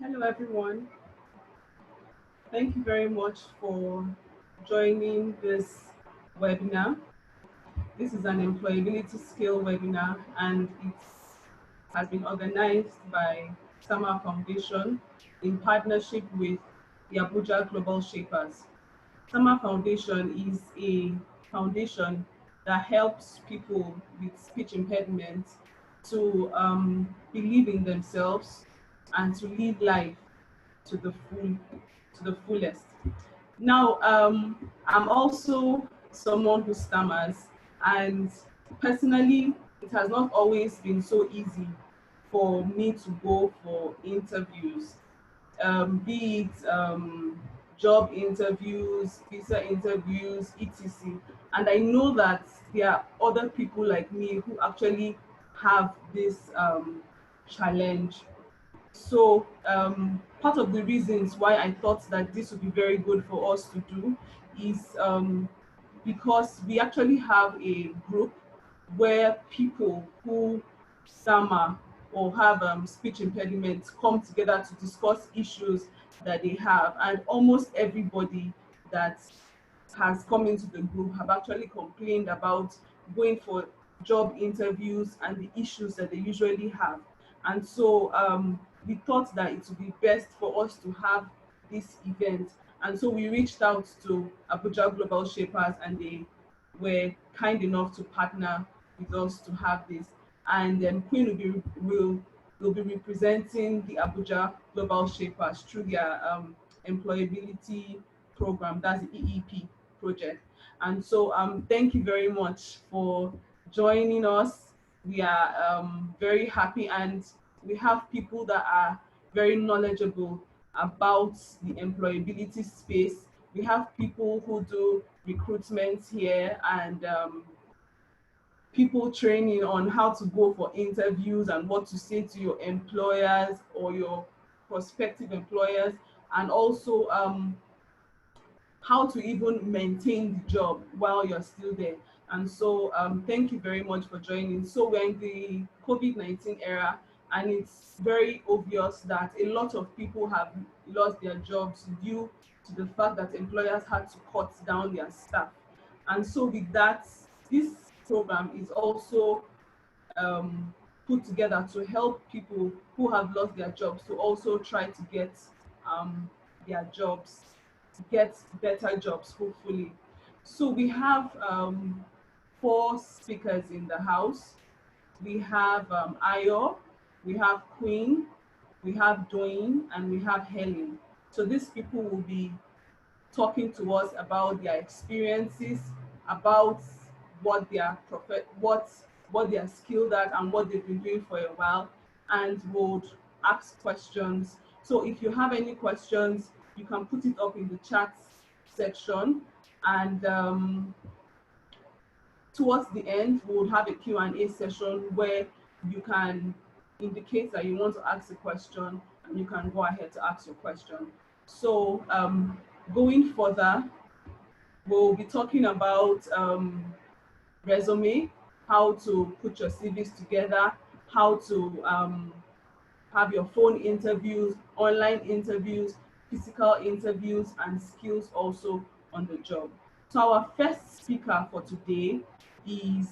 Hello, everyone. Thank you very much for joining this webinar. This is an employability skill webinar, and it has been organized by Stammer Foundation in partnership with the Abuja Global Shapers. Stammer Foundation is a foundation that helps people with speech impairment to believe in themselves and to live life to the fullest. Now, I'm also someone who stammers, and personally, it has not always been so easy for me to go for interviews, be it job interviews, visa interviews, etc. And I know that there are other people like me who actually have this challenge. So part of the reasons why I thought that this would be very good for us to do is because we actually have a group where people who stammer or have speech impediments come together to discuss issues that they have, and almost everybody that has come into the group have actually complained about going for job interviews and the issues that they usually have. And so we thought that it would be best for us to have this event. And so we reached out to Abuja Global Shapers, and they were kind enough to partner with us to have this. And Queen will be representing the Abuja Global Shapers through their employability program. That's the EEP project. And so thank you very much for joining us. We are very happy, and we have people that are very knowledgeable about the employability space. We have people who do recruitment here, and people training on how to go for interviews and what to say to your employers or your prospective employers, and also how to even maintain the job while you're still there. And so thank you very much for joining. So we're in the COVID-19 era, and it's very obvious that a lot of people have lost their jobs due to the fact that employers had to cut down their staff. And so with that, this program is also put together to help people who have lost their jobs to also try to get their jobs, get better jobs, hopefully. So we have four speakers in the house. We have Ayo, we have Queen, we have Doyin, and we have Helen. So these people will be talking to us about their experiences, about what they are what they are skilled at and what they've been doing for a while, and would ask questions. So if you have any questions, you can put it up in the chat section, and towards the end we'll have a Q&A session where you can indicate that you want to ask a question, and you can go ahead to ask your question. So going further, we'll be talking about resume, how to put your CVs together, how to have your phone interviews, online interviews, physical interviews, and skills also on the job. So our first speaker for today is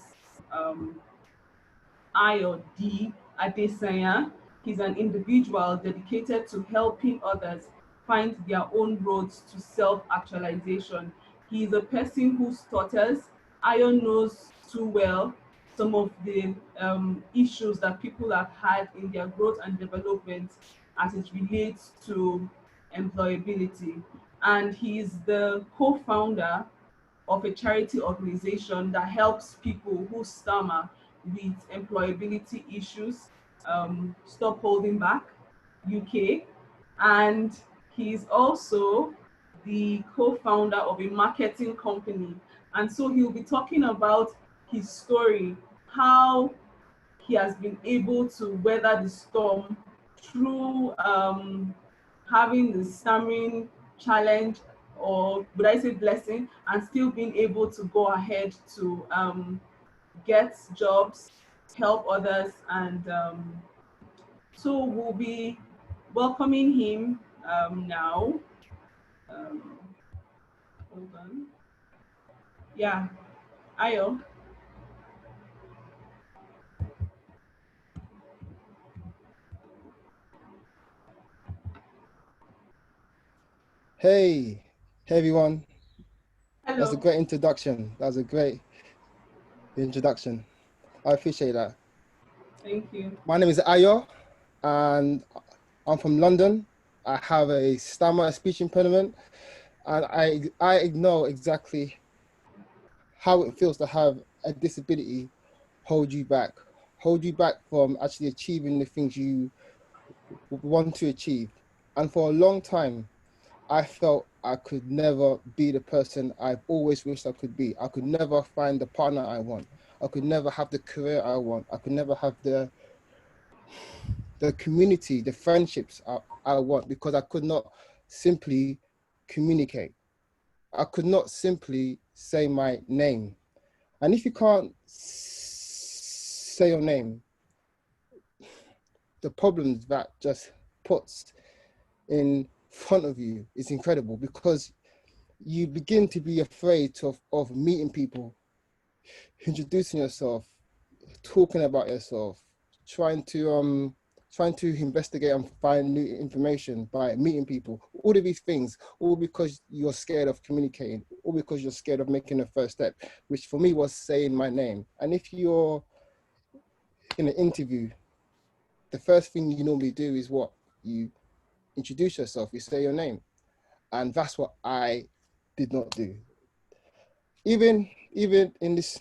Ayo D Adesanya. He's an individual dedicated to helping others find their own roads to self-actualization. He is a person who stutters. Ayo knows too well some of the issues that people have had in their growth and development as it relates to employability. And he is the co-founder of a charity organization that helps people who stammer with employability issues, Stop Holding Back UK. And he is also the co-founder of a marketing company. And so he'll be talking about his story, how he has been able to weather the storm through having the stammering challenge, or would I say blessing, and still being able to go ahead to get jobs, help others, and so we'll be welcoming him now. Um, hold on. Yeah, Ayo. Hey everyone. That's a Hello. great introduction. That was a great introduction. I appreciate that. Thank you. My name is Ayo, and I'm from London. I have a stammer, a speech impediment, and I know exactly how it feels to have a disability hold you back from actually achieving the things you want to achieve. And for a long time, I felt I could never be the person I've always wished I could be. I could never find the partner I want. I could never have the career I want. I could never have the community, the friendships I want, because I could not simply communicate. I could not simply say my name. And if you can't say your name, the problems that just puts in front of you is incredible, because you begin to be afraid of meeting people, introducing yourself, talking about yourself, trying to investigate and find new information by meeting people. All of these things, all because you're scared of communicating, all because you're scared of making the first step, which for me was saying my name. And if you're in an interview, the first thing you normally do is what? You introduce yourself, you say your name. And that's what I did not do. Even in this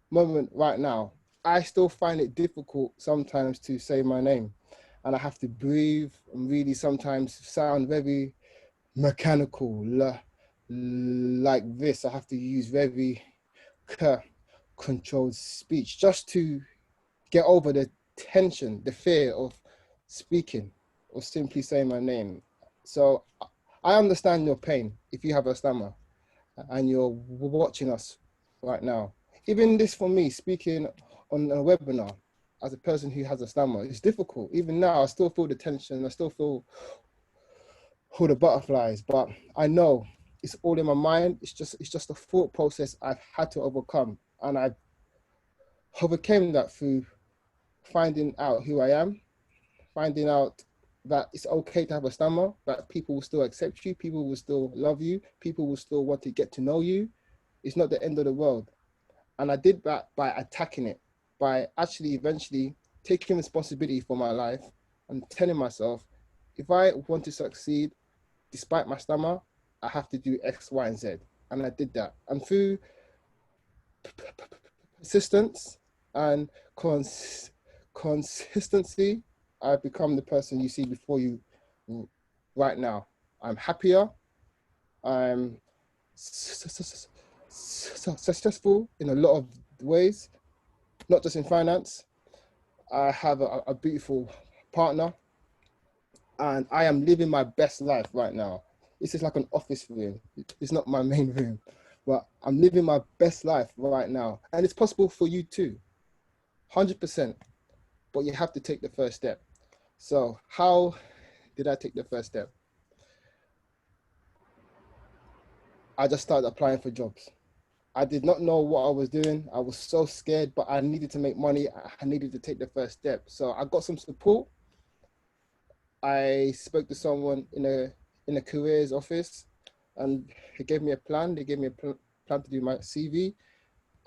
moment right now, I still find it difficult sometimes to say my name. And I have to breathe and really sometimes sound very mechanical, like this. I have to use very controlled speech just to get over the tension, the fear of speaking or simply saying my name. So I understand your pain if you have a stammer and you're watching us right now. Even this for me, speaking on a webinar as a person who has a stammer, it's difficult. Even now, I still feel the tension. I still feel all the butterflies, but I know it's all in my mind. It's just a thought process I've had to overcome, and I overcame that through finding out who I am, finding out that it's okay to have a stammer, that people will still accept you, people will still love you, people will still want to get to know you. It's not the end of the world. And I did that by attacking it, by actually eventually taking responsibility for my life and telling myself, if I want to succeed, despite my stammer, I have to do X, Y, and Z. And I did that. And through persistence and consistency, I've become the person you see before you right now. I'm happier. I'm successful in a lot of ways, not just in finance. I have a beautiful partner, and I am living my best life right now. This is like an office room. It's not my main room, but I'm living my best life right now. And it's possible for you too, 100%, but you have to take the first step. So how did I take the first step? I just started applying for jobs. I did not know what I was doing. I was so scared, but I needed to make money. I needed to take the first step. So I got some support. I spoke to someone in a careers office, and they gave me a plan. They gave me a plan to do my CV,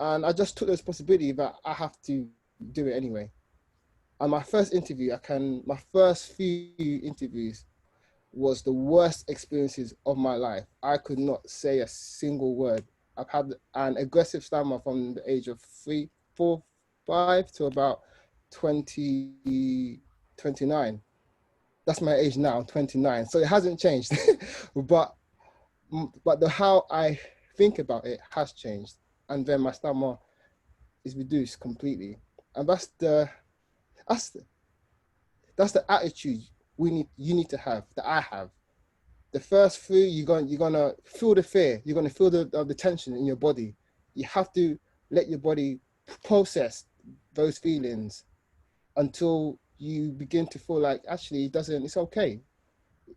and I just took the responsibility that I have to do it anyway. And my first few interviews was the worst experiences of my life. I could not say a single word. I've had an aggressive stammer from the age of 3, 4, 5 to about 20, 29. That's my age now, I'm 29. So it hasn't changed. but the how I think about it has changed. And then my stammer is reduced completely. And that's the, that's the attitude you need to have, that I have. The first few, you're gonna feel the fear, you're gonna feel the tension in your body. You have to let your body process those feelings until you begin to feel like actually it's okay.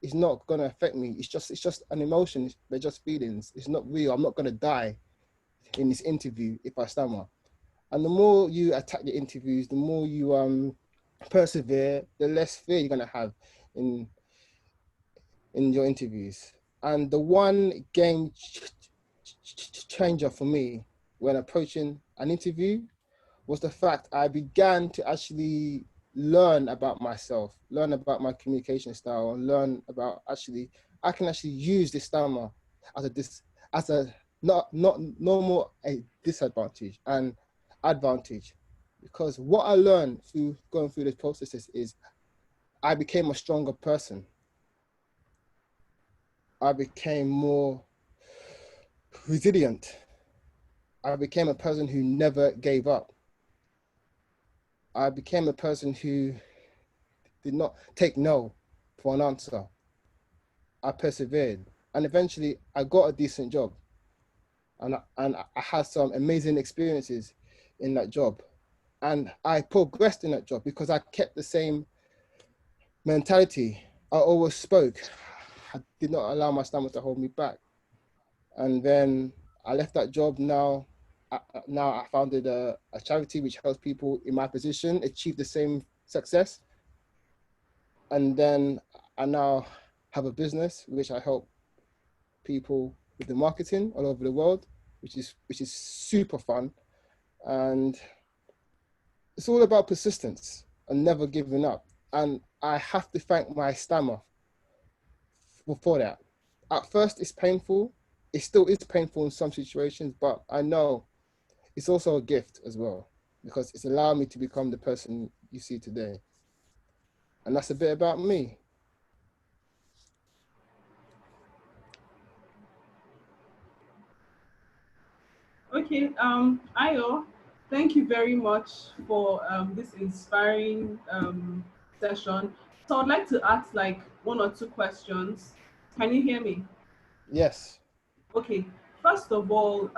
It's not gonna affect me. It's just an emotion. They're just feelings. It's not real. I'm not gonna die in this interview if I stammer. And the more you attack the interviews, the more you persevere, the less fear you're gonna have in your interviews. And the one game changer for me when approaching an interview was the fact I began to actually learn about myself, learn about my communication style, and learn about actually I can actually use this stammer as a not no more a disadvantage and advantage, because what I learned through going through this processes is I became a stronger person. I became more resilient. I became a person who never gave up. I became a person who did not take no for an answer. I persevered, and eventually I got a decent job, and I had some amazing experiences in that job, and I progressed in that job because I kept the same mentality. I always spoke. I did not allow my stomach to hold me back, and then I left that job. Now I founded a charity which helps people in my position achieve the same success. And then I now have a business which I help people with the marketing all over the world, which is super fun. And it's all about persistence and never giving up. And I have to thank my stammer for that. At first it's painful. It still is painful in some situations, but I know it's also a gift as well, because it's allowed me to become the person you see today. And that's a bit about me. Okay, Ayo, thank you very much for this inspiring session. So I'd like to ask like one or two questions. Can you hear me? Yes. Okay, first of all,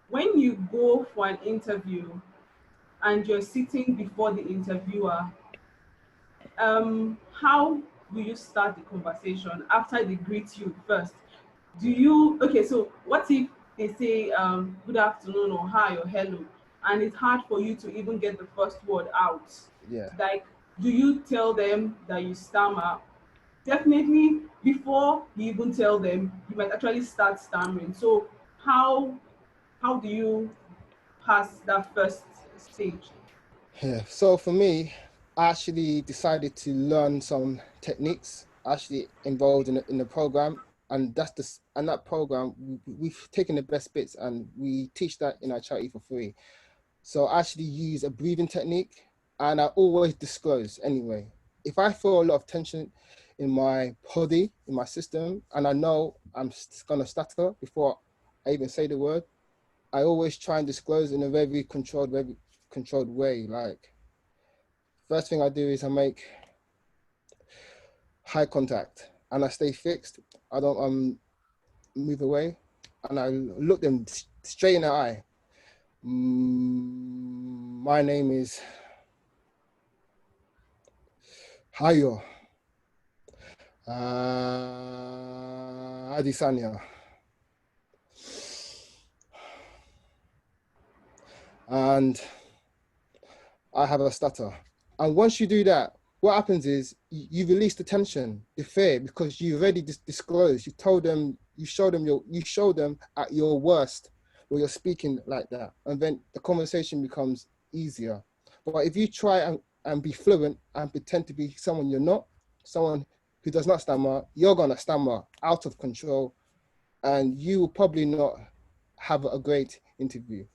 when you go for an interview and you're sitting before the interviewer, how do you start the conversation after they greet you first? Do you, okay, so what if they say good afternoon or hi or hello, and it's hard for you to even get the first word out? Yeah. Like, do you tell them that you stammer? Definitely before you even tell them, you might actually start stammering. So how do you pass that first stage? Yeah. So for me, I actually decided to learn some techniques actually involved in the program, and that program we've taken the best bits and we teach that in our charity for free. So I actually use a breathing technique, and I always disclose anyway. If I feel a lot of tension in my body, in my system, and I know I'm gonna stutter before I even say the word, I always try and disclose in a very controlled way. Like, first thing I do is I make eye contact and I stay fixed. I don't move away, and I look them straight in the eye. My name is Ayo Adesanya, and I have a stutter. And once you do that, what happens is you release the tension, the fear, because you already disclosed. You told them, you show them at your worst where you're speaking like that, and then the conversation becomes easier. But if you try and be fluent and pretend to be someone you're not, someone who does not stammer, you're gonna stammer out of control, and you will probably not have a great interview.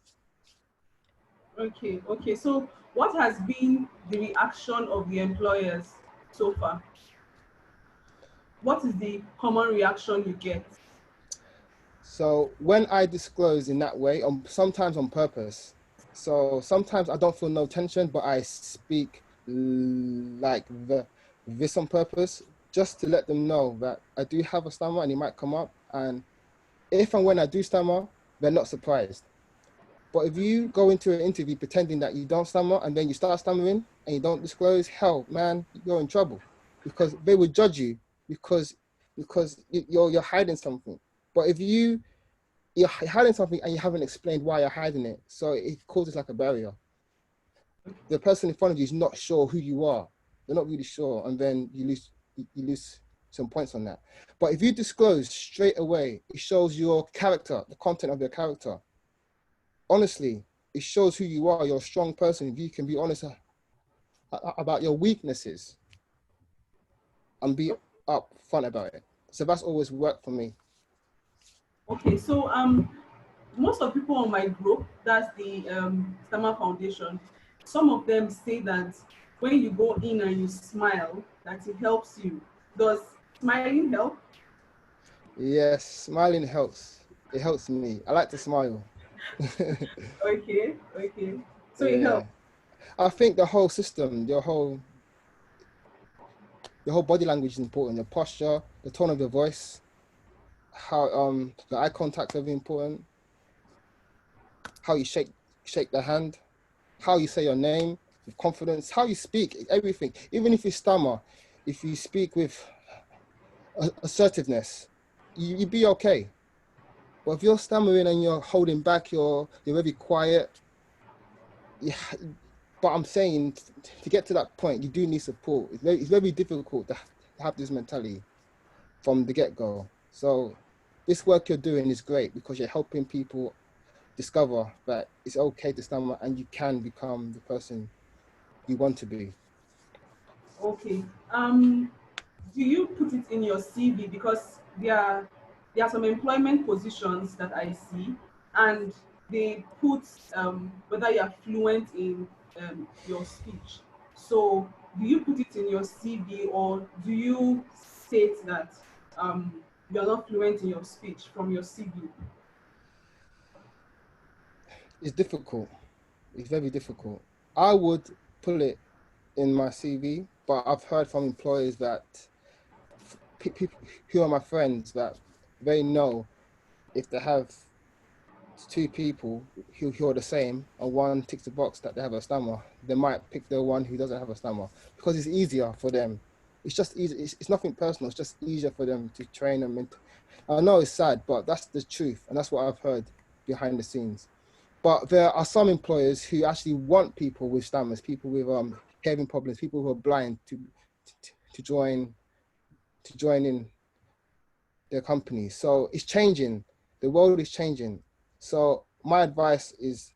Okay, okay. So what has been the reaction of the employers so far? What is the common reaction you get? So when I disclose in that way, sometimes on purpose. So sometimes I don't feel no tension, but I speak like this on purpose, just to let them know that I do have a stammer and it might come up. And if and when I do stammer, they're not surprised. But if you go into an interview pretending that you don't stammer and then you start stammering and you don't disclose, hell, man, you're in trouble, because they will judge you because you're hiding something. But if you're hiding something and you haven't explained why you're hiding it, so it causes like a barrier. The person in front of you is not sure who you are. They're not really sure, and then you lose some points on that. But if you disclose straight away, it shows your character, the content of your character. Honestly, it shows who you are. You're a strong person. If you can be honest about your weaknesses and be upfront about it. So that's always worked for me. Okay, so most of people on my group, that's the Stammer Foundation, some of them say that when you go in and you smile, that it helps you. Does smiling help? Yes, smiling helps. It helps me. I like to smile. Okay, okay. So it Yeah. helps. I think the whole system, your whole body language is important. Your posture, the tone of your voice, how the eye contact is very important. How you shake the hand, how you say your name with confidence, how you speak, everything. Even if you stammer, if you speak with assertiveness, you be okay. But if you're stammering and you're holding back, you're very quiet. Yeah, but I'm saying to get to that point, you do need support. It's very difficult to have this mentality from the get-go. So this work you're doing is great because you're helping people discover that it's okay to stammer and you can become the person you want to be. Okay. Do you put it in your CV? Because there are some employment positions that I see, and they put whether you are fluent in your speech. So, do you put it in your CV, or do you state that you are not fluent in your speech from your CV? It's difficult. It's very difficult. I would put it in my CV, but I've heard from employers that people who are my friends that they know if they have two people who are the same and one ticks the box that they have a stammer, they might pick the one who doesn't have a stammer because it's easier for them. It's just easy. It's nothing personal. It's just easier for them to train them. I know it's sad, but that's the truth. And that's what I've heard behind the scenes. But there are some employers who actually want people with stammers, people with hearing problems, people who are blind to join in their company. So it's changing. The world is changing. So my advice is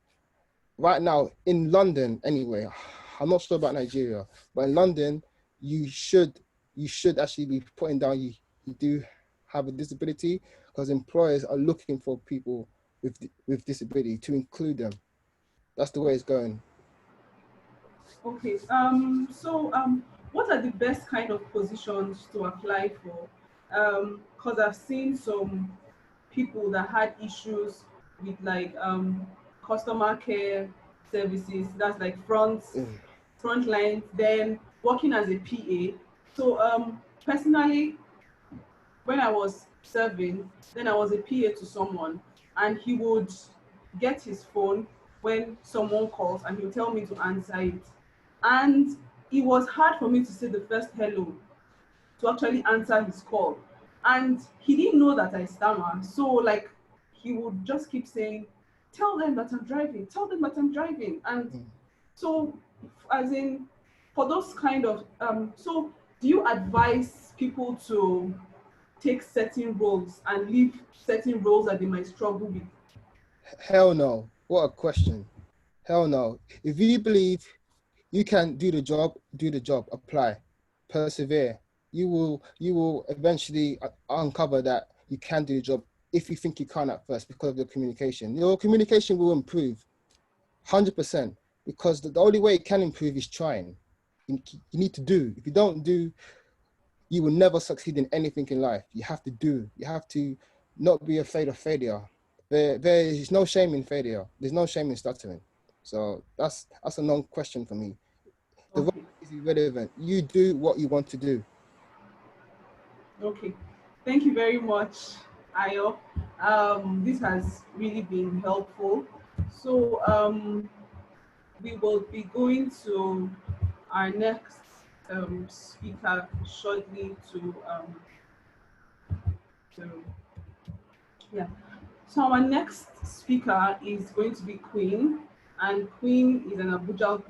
right now in London anyway, I'm not sure about Nigeria, but in London, you should actually be putting down you do have a disability because employers are looking for people with disability to include them. That's the way it's going. Okay. What are the best kind of positions to apply for? Because I've seen some people that had issues with like customer care services. That's like Mm. front line. Then working as a PA. So personally, when I was serving, then I was a PA to someone, and he would get his phone when someone calls, and he would tell me to answer it. And it was hard for me to say the first hello to actually answer his call. And he didn't know that I stammer. So like he would just keep saying, tell them that I'm driving, tell them that I'm driving. And Mm. so as in for those kind of so do you advise people to take certain roles and leave certain roles that they might struggle with? Hell no. What a question. Hell no. If you believe you can do the job, apply, persevere. You will eventually uncover that you can do the job if you think you can't at first because of your communication. Your communication will improve 100% because the only way it can improve is trying. You need to do. If you don't do, you will never succeed in anything in life. You have to do. You have to not be afraid of failure. There is no shame in failure. There's no shame in stuttering. So that's a non-question for me. The role Okay. is irrelevant. You do what you want to do. Okay. Thank you very much, Ayo. This has really been helpful. So we will be going to our next speaker shortly to yeah. So our next speaker is going to be Queen, and Queen is an Abuja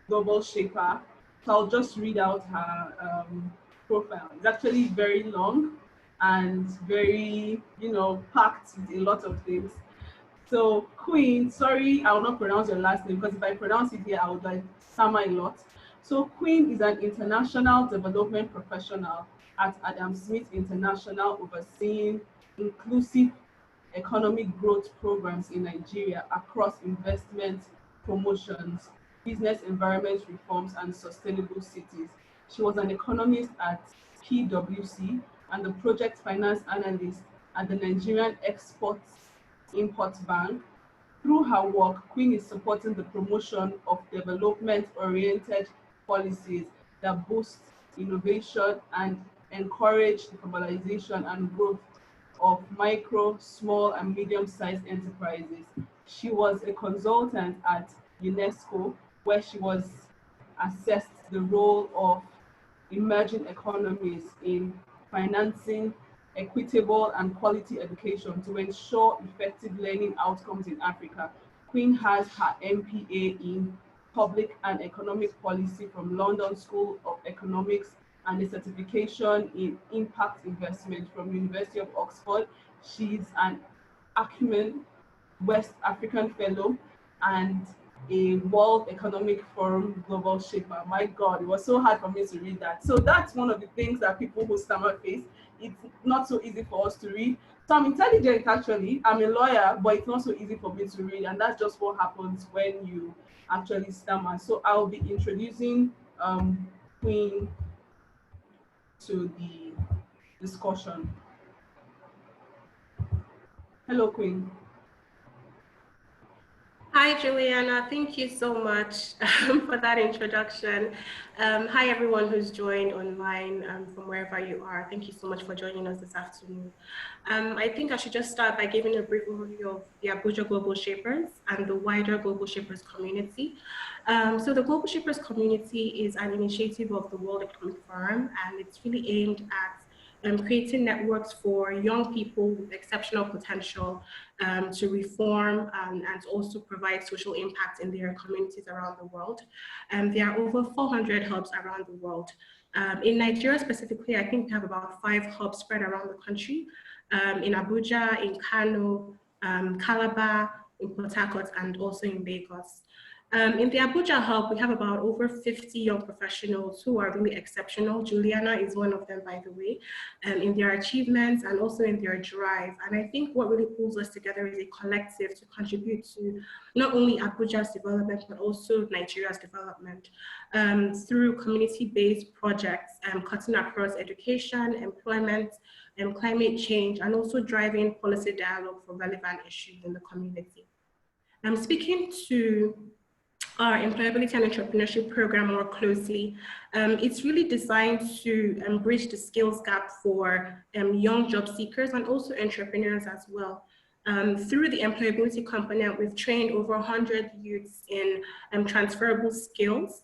Global Shaper. So I'll just read out her profile. It's actually very long and very, packed with a lot of things. So Queen, sorry, I will not pronounce your last name because if I pronounce it here, I would like stammer a lot. So Queen is an international development professional at Adam Smith International, overseeing inclusive economic growth programs in Nigeria across investment, promotions, business environment reforms, and sustainable cities. She was an economist at PwC and the Project Finance Analyst at the Nigerian Export Import Bank. Through her work, Queen is supporting the promotion of development-oriented policies that boost innovation and encourage the formalization and growth of micro, small, and medium-sized enterprises. She was a consultant at UNESCO, where she was assessed the role of emerging economies in financing equitable and quality education to ensure effective learning outcomes in Africa. Queen has her MPA in Public and Economic Policy from London School of Economics and a certification in impact investment from University of Oxford. She's an Acumen West African Fellow and a World Economic Forum Global Shaper. My God, it was so hard for me to read that. So that's one of the things that people who stammer face. It's not so easy for us to read. So I'm intelligent actually. I'm a lawyer, but it's not so easy for me to read. And that's just what happens when you actually stammer. So I'll be introducing Queen to the discussion. Hello, Queen. Hi, Juliana. Thank you so much for that introduction. Hi, everyone who's joined online from wherever you are. Thank you so much for joining us this afternoon. I think I should just start by giving a brief overview of the Abuja Global Shapers and the wider Global Shapers community. So the Global Shapers community is an initiative of the World Economic Forum, and it's really aimed at creating networks for young people with exceptional potential to reform and also provide social impact in their communities around the world. There are over 400 hubs around the world. In Nigeria specifically, I think we have about 5 hubs spread around the country, in Abuja, in Kano, Calabar, in Port Harcourt, and also in Lagos. In the Abuja hub, we have about over 50 young professionals who are really exceptional. Juliana is one of them, by the way, in their achievements and also in their drive. And I think what really pulls us together is a collective to contribute to not only Abuja's development, but also Nigeria's development through community-based projects, cutting across education, employment, and climate change, and also driving policy dialogue for relevant issues in the community. I'm speaking to our employability and entrepreneurship program more closely. It's really designed to bridge the skills gap for young job seekers and also entrepreneurs as well. Through the employability component, we've trained over 100 youths in transferable skills,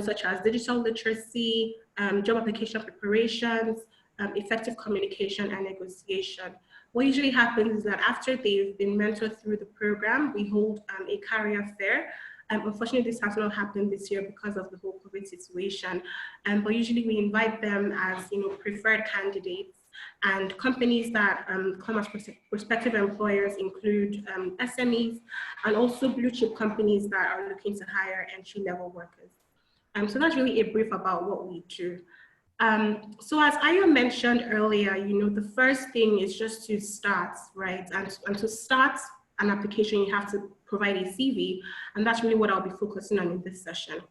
such as digital literacy, job application preparations, effective communication and negotiation. What usually happens is that after they've been mentored through the program, we hold a career fair. Unfortunately, this has not happened this year because of the whole COVID situation. But usually we invite them as preferred candidates, and companies that come as prospective employers include SMEs and also blue chip companies that are looking to hire entry-level workers. So that's really a brief about what we do. So as Ayo mentioned earlier, the first thing is just to start, right? And to start an application, you have to provide a CV, and that's really what I'll be focusing on in this session.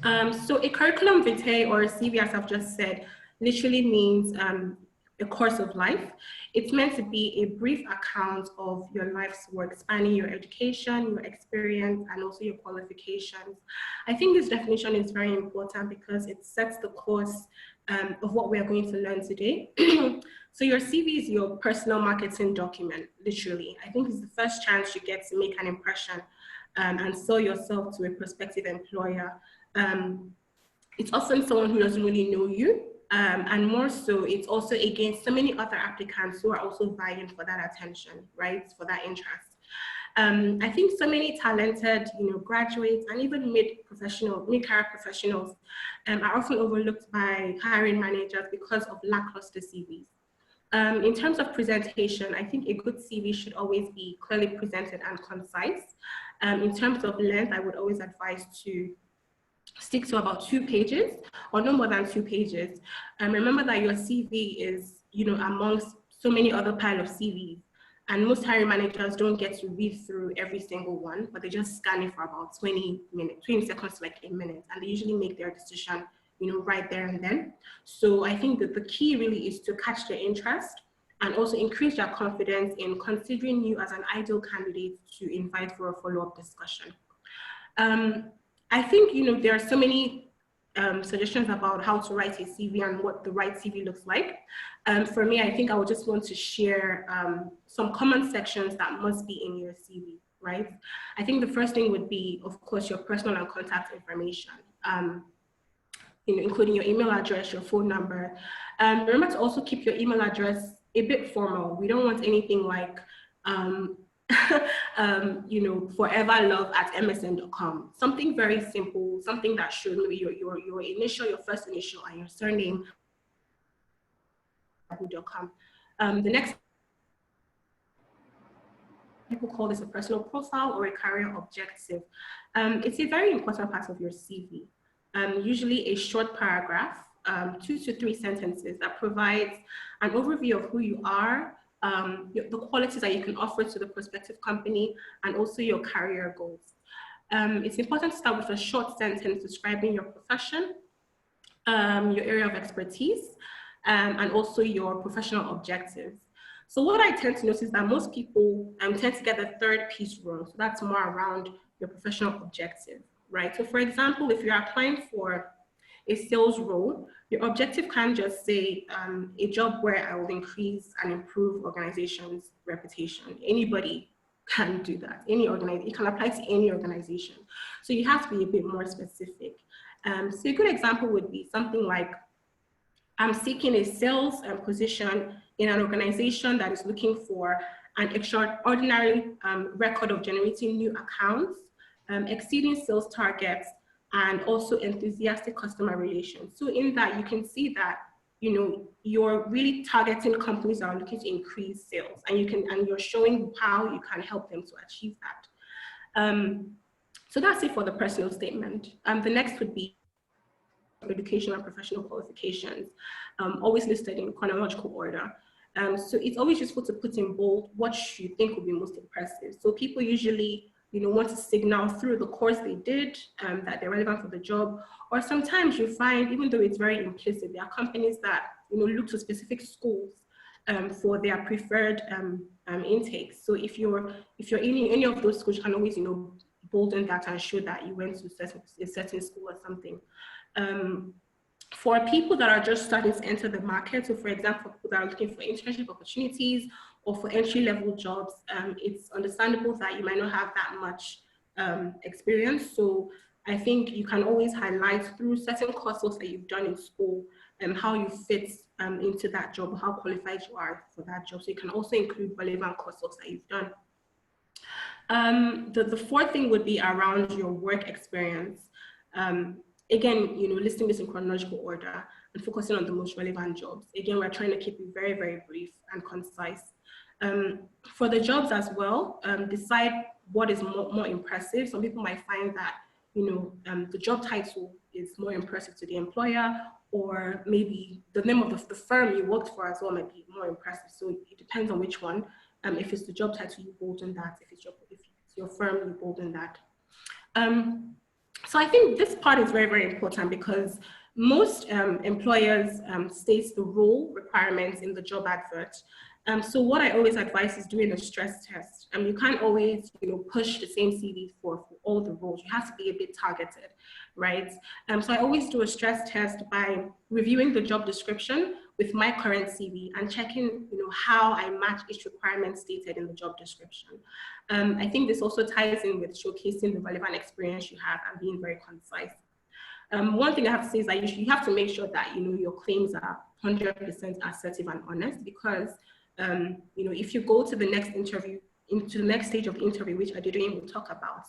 So a curriculum vitae, or a CV, as I've just said, literally means a course of life. It's meant to be a brief account of your life's work, spanning your education, your experience, and also your qualifications. I think this definition is very important because it sets the course of what we are going to learn today. So your CV is your personal marketing document, literally. I think it's the first chance you get to make an impression and sell yourself to a prospective employer. It's often someone who doesn't really know you, and more so, it's also against so many other applicants who are also vying for that attention, right, for that interest. I think so many talented, graduates and even mid-career professionals are often overlooked by hiring managers because of lackluster CVs. In terms of presentation, I think a good CV should always be clearly presented and concise. In terms of length, I would always advise to stick to about 2 pages or no more than 2 pages. Remember that your CV is, amongst so many other pile of CVs, and most hiring managers don't get to read through every single one, but they just scan it for about 20 seconds to like a minute, and they usually make their decision, right there and then. So I think that the key really is to catch their interest and also increase their confidence in considering you as an ideal candidate to invite for a follow-up discussion. I think, there are so many suggestions about how to write a CV and what the right CV looks like. For me, I think I would just want to share some common sections that must be in your CV, right? I think the first thing would be, of course, your personal and contact information, including your email address, your phone number. Remember to also keep your email address a bit formal. We don't want anything like, foreverlove@msn.com. Something very simple, something that should maybe your initial, your first initial, and your surname. The next, people call this a personal profile or a career objective. It's a very important part of your CV. Usually a short paragraph, 2 to 3 sentences that provides an overview of who you are, the qualities that you can offer to the prospective company, and also your career goals. It's important to start with a short sentence describing your profession, your area of expertise, and also your professional objectives. So what I tend to notice is that most people tend to get the third piece wrong. So that's more around your professional objective, right? So for example, if you're applying for a sales role, your objective can't just say a job where I will increase and improve organization's reputation. Anybody can do that. It can apply to any organization. So you have to be a bit more specific. So a good example would be something like, I'm seeking a sales position in an organization that is looking for an extraordinary record of generating new accounts, exceeding sales targets, and also enthusiastic customer relations. So in that, you can see that you're really targeting companies that are looking to increase sales, and you're showing how you can help them to achieve that. So that's it for the personal statement. The next would be education and professional qualifications, always listed in chronological order. So it's always useful to put in bold what you think would be most impressive. So people usually want to signal through the course they did that they're relevant for the job. Or sometimes you find, even though it's very implicit, there are companies that look to specific schools for their preferred intakes. So if you're in any of those schools, you can always bolden that and show that you went to a certain school or something. For people that are just starting to enter the market, so for example, people that are looking for internship opportunities or for entry-level jobs, it's understandable that you might not have that much experience. So I think you can always highlight through certain courses that you've done in school and how you fit into that job, how qualified you are for that job. So you can also include relevant courses that you've done. The fourth thing would be around your work experience. Again, listing this in chronological order and focusing on the most relevant jobs. Again, we're trying to keep it very, very brief and concise. For the jobs as well, decide what is more impressive. Some people might find that, the job title is more impressive to the employer, or maybe the name of the firm you worked for as well might be more impressive. So it depends on which one. If it's the job title, you bolden that. If it's your firm, you bolden that. So I think this part is very, very important because most employers state the role requirements in the job advert. So what I always advise is doing a stress test. You can't always, push the same CV for all the roles. You have to be a bit targeted, right? So I always do a stress test by reviewing the job description with my current CV and checking, how I match each requirement stated in the job description. I think this also ties in with showcasing the relevant experience you have and being very concise. One thing I have to say is that you have to make sure that your claims are 100% assertive and honest, because if you go to the next interview, into the next stage of the interview, which Adedoyin will talk about,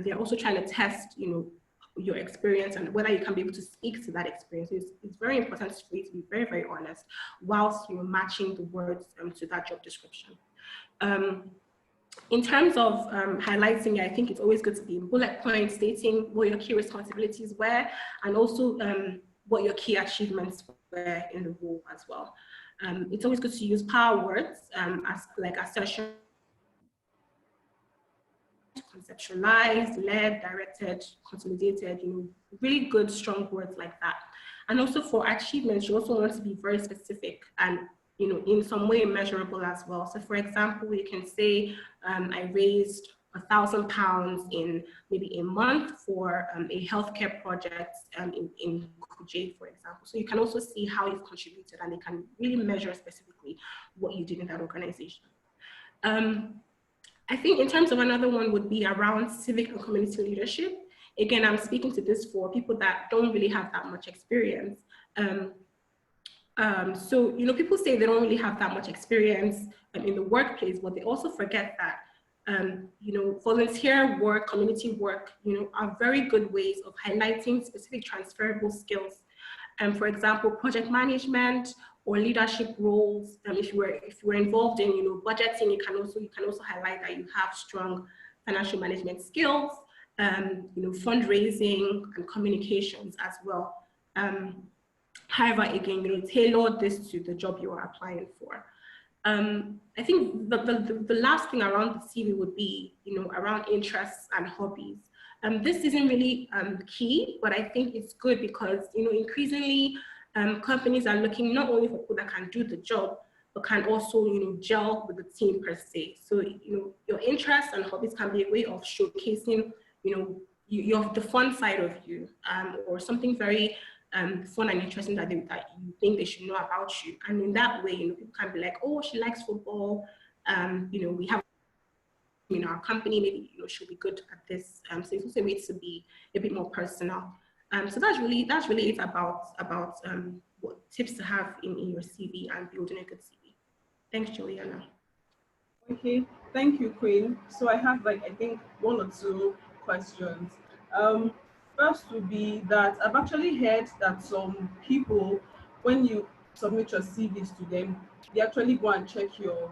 they're also trying to test your experience and whether you can be able to speak to that experience. It's very important for you to be very, very honest whilst you're matching the words to that job description. In terms of highlighting, I think it's always good to be in bullet points stating what your key responsibilities were, and also what your key achievements were in the role as well. It's always good to use power words as like assertion, conceptualized, led, directed, consolidated, really good, strong words like that. And also for achievements, you also want to be very specific and in some way measurable as well. So for example, you can say, I raised £1,000 in maybe a month for a healthcare project in Kuje, for example. So you can also see how you've contributed, and they can really measure specifically what you did in that organization. I think in terms of another one would be around civic and community leadership. Again, I'm speaking to this for people that don't really have that much experience. So, people say they don't really have that much experience in the workplace, but they also forget that, volunteer work, community work, are very good ways of highlighting specific transferable skills. For example, project management or leadership roles. If you were involved in, budgeting, you can also highlight that you have strong financial management skills, fundraising and communications as well. However, again, tailor this to the job you are applying for. I think the last thing around the CV would be, around interests and hobbies. This isn't really key, but I think it's good because, increasingly companies are looking not only for people that can do the job, but can also, gel with the team per se. So, your interests and hobbies can be a way of showcasing, the fun side of you, or something very fun and interesting that you think they should know about you. And in that way, people can be like, oh, she likes football. We have in our company, maybe she'll be good at this. So it's also a way to be a bit more personal. So that's really it about what tips to have in your CV and building a good CV. Thanks, Juliana. Okay, thank you, Queen. So I have I think 1 or 2 questions. First would be that I've actually heard that some people, when you submit your CVs to them, they actually go and check your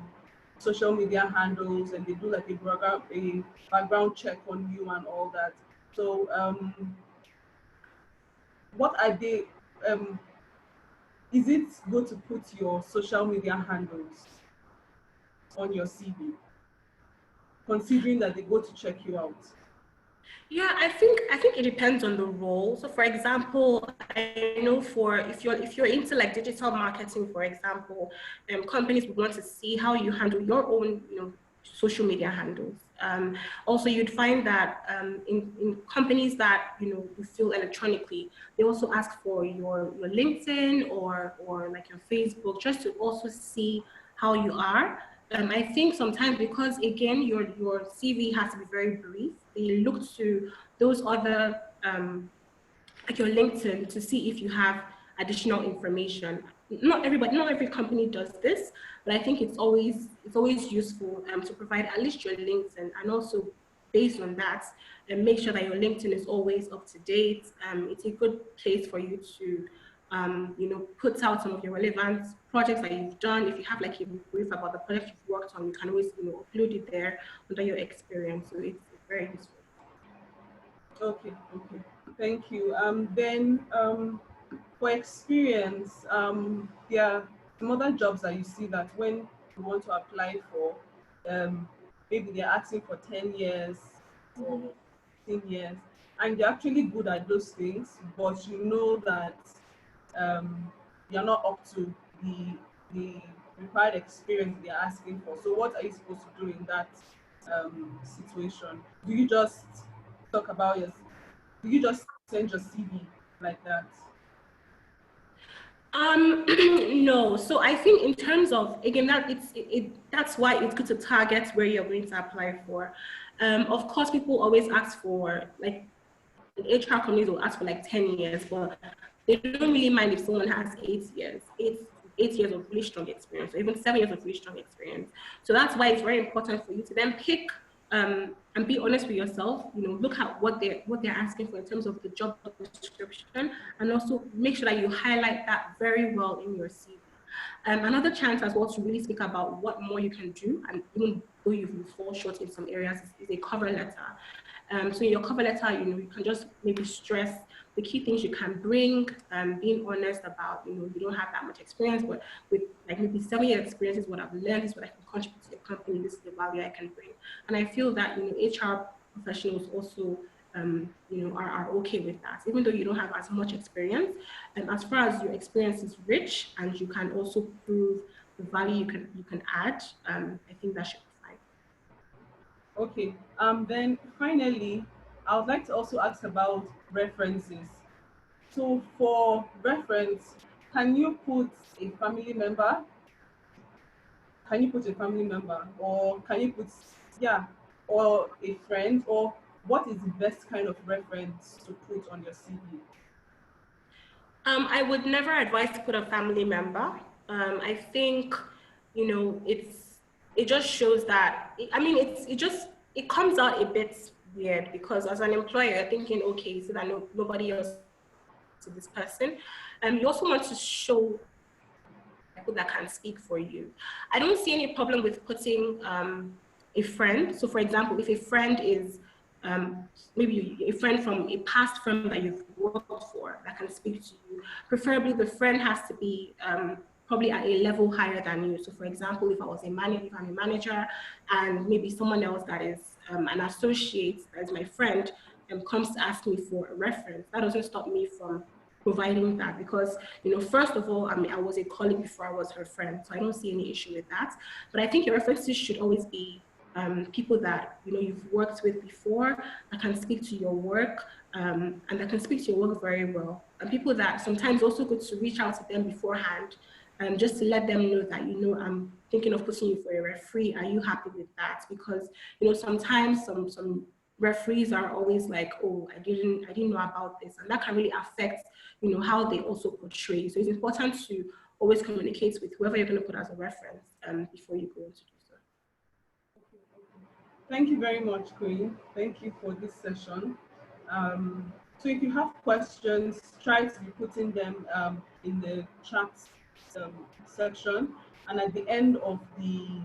social media handles and they do like a background check on you and all that. So what are they, is it good to put your social media handles on your CV, considering that they go to check you out? Yeah, I think it depends on the role. So for example, I know if you're into like digital marketing, for example, companies would want to see how you handle your own, social media handles. Also, you'd find that in companies that you fill electronically, they also ask for your LinkedIn or like your Facebook, just to also see how you are. I think sometimes because again your CV has to be very brief, they look to those other like your LinkedIn to see if you have additional information. Not every company does this, but I think it's always useful to provide at least your LinkedIn, and also based on that, and make sure that your LinkedIn is always up to date. It's a good place for you to put out some of your relevant projects that you've done. If you have like a brief about the project you've worked on, you can always upload it there under your experience. So it's very useful. Okay, thank you. Then for experience, there are some other jobs that you see that when you want to apply for, maybe they're asking for 10 years or 15 years, and you're actually good at those things, but you know that you're not up to the required experience they're asking for. So what are you supposed to do in that situation? Do you just talk about do you just send your CV like that? No. So I think in terms of, again, that's why it's good to target where you're going to apply for. Of course, people always ask for, like, HR companies will ask for like 10 years, but they don't really mind if someone has 8 years, 8 years of really strong experience, or even 7 years of really strong experience. So that's why it's very important for you to then pick and be honest with yourself. You know, look at what they're asking for in terms of the job description, and also make sure that you highlight that very well in your CV. Another chance as well to really speak about what more you can do, and even though you fall short in some areas, is a cover letter. So in your cover letter, you know, you can just maybe stress the key things you can bring, being honest about, you know, you don't have that much experience, but with like maybe 7 years experience is what I've learned, is what I can contribute to your company, this is the value I can bring. And I feel that, you know, HR professionals also, you know, are okay with that, even though you don't have as much experience. And as far as your experience is rich and you can also prove the value you can add, I think that should be fine. Okay. Then finally, I would like to also ask about references. So for reference, can you put a family member? Can you put a family member, or can you put, yeah, or a friend, or what is the best kind of reference to put on your CV? I would never advise to put a family member. I think, you know, it just shows that, I mean, it comes out a bit weird, because as an employer, you're thinking, okay, so that nobody else to this person. You also want to show people that can speak for you. I don't see any problem with putting a friend. So for example, if a friend is maybe a friend from a past firm that you've worked for that can speak to you, preferably the friend has to be probably at a level higher than you. So for example, if I'm a manager, and maybe someone else that is an associate, that is my friend, comes to ask me for a reference, that doesn't stop me from providing that, because, you know, first of all, I mean, I was a colleague before I was her friend, so I don't see any issue with that. But I think your references should always be people that, you know, you've worked with before, that can speak to your work, and that can speak to your work very well, and people that sometimes also good to reach out to them beforehand, just to let them know that, you know, I'm thinking of putting you for a referee. Are you happy with that? Because, you know, sometimes some referees are always like, oh, I didn't know about this, and that can really affect, you know, how they also portray. So it's important to always communicate with whoever you're going to put as a reference before you go into do so. Thank you very much, Queen. Thank you for this session. So if you have questions, try to be putting them in the chat section. And at the end of the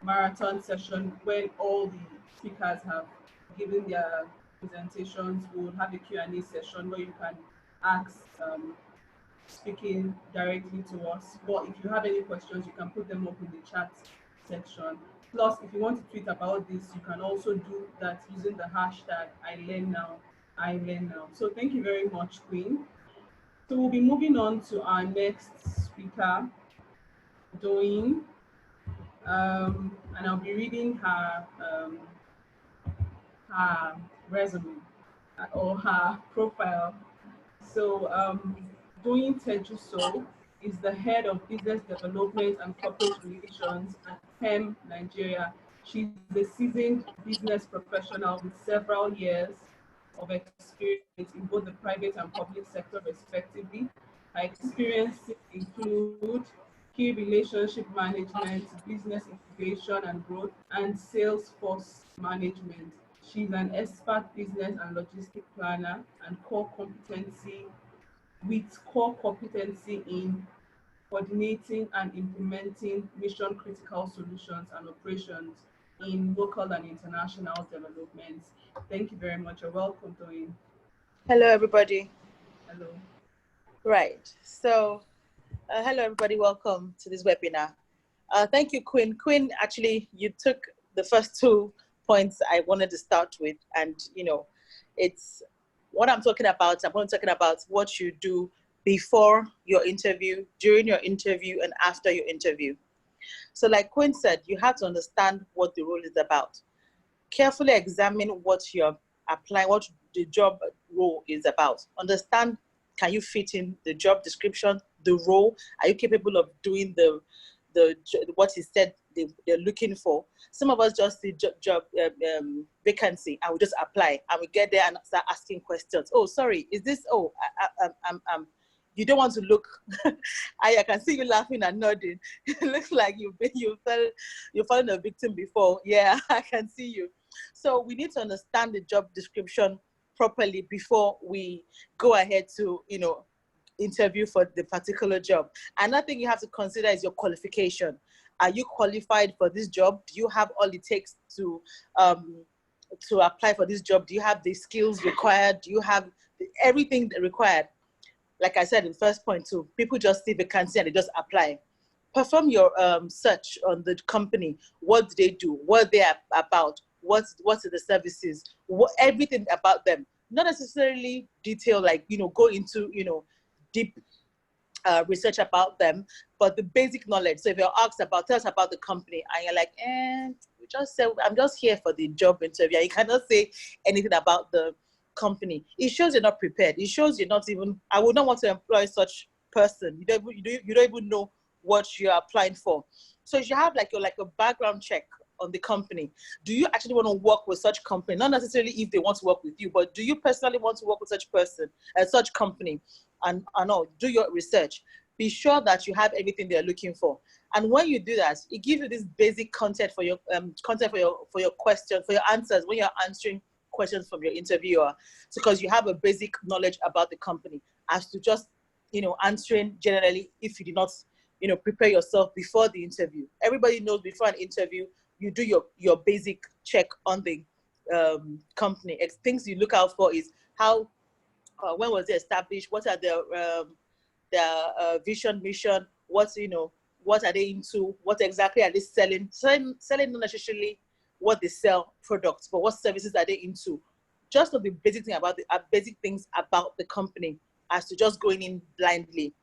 marathon session, when all the speakers have given their presentations, we'll have a Q&A session where you can ask speaking directly to us. But if you have any questions, you can put them up in the chat section. Plus, if you want to tweet about this, you can also do that using the hashtag #ILearnNow. So thank you very much, Queen. So we'll be moving on to our next speaker, Adedoyin, and I'll be reading her resume or her profile. So Adedoyin Tejuoso is the head of business development and corporate relations at PEM Nigeria. She's a seasoned business professional with several years of experience in both the private and public sector, respectively. Her experiences include key relationship management, business integration and growth, and sales force management. She's an expert business and logistic planner and core competency in coordinating and implementing mission critical solutions and operations in local and international developments. Thank you very much. You're welcome, Doyin. Hello, everybody. Hello. Right. So, hello, everybody. Welcome to this webinar. Thank you, Quinn. Quinn, actually, you took the first 2 points I wanted to start with. And, you know, it's what I'm talking about. I'm talking about what you do before your interview, during your interview, and after your interview. So like Quinn said, you have to understand what the role is about. Carefully examine what you're applying, what the job role is about. Understand, can you fit in the job description, the role? Are you capable of doing what he said they're looking for? Some of us just see job vacancy and we just apply, and we get there and start asking questions. Oh, sorry, is this? Oh, you don't want to look. I can see you laughing and nodding. It looks like you've fallen a victim before. Yeah, I can see you. So we need to understand the job description properly before we go ahead to, interview for the particular job. Another thing you have to consider is your qualification. Are you qualified for this job? Do you have all it takes to apply for this job? Do you have the skills required? Do you have everything required? Like I said in first point too, people just see vacancy and they just apply. Perform your search on the company. What do they do? What they're about? What are the services? Everything about them. Not necessarily detail, like, go into, deep research about them, but the basic knowledge. So if you're asked tell us about the company, and you're like, we just said, I'm just here for the job interview. You cannot say anything about the company. It shows you're not prepared. It shows you're not even, I would not want to employ such person. You don't even know what you're applying for. So you should have like a background check on the company. Do you actually want to work with such company? Not necessarily if they want to work with you, but do you personally want to work with such person, such company? And all, do your research. Be sure that you have everything they're looking for. And when you do that, it gives you this basic content for your question, for your answers when you're answering questions from your interviewer, because you have a basic knowledge about the company, as to just answering generally if you did not prepare yourself before the interview. Everybody knows before an interview you do your basic check on the company. Things you look out for is how when was it established, what are their vision, mission, what are they into, what exactly are they selling not necessarily what they sell products, but what services are they into. Just know the basic things about the company, as to just going in blindly.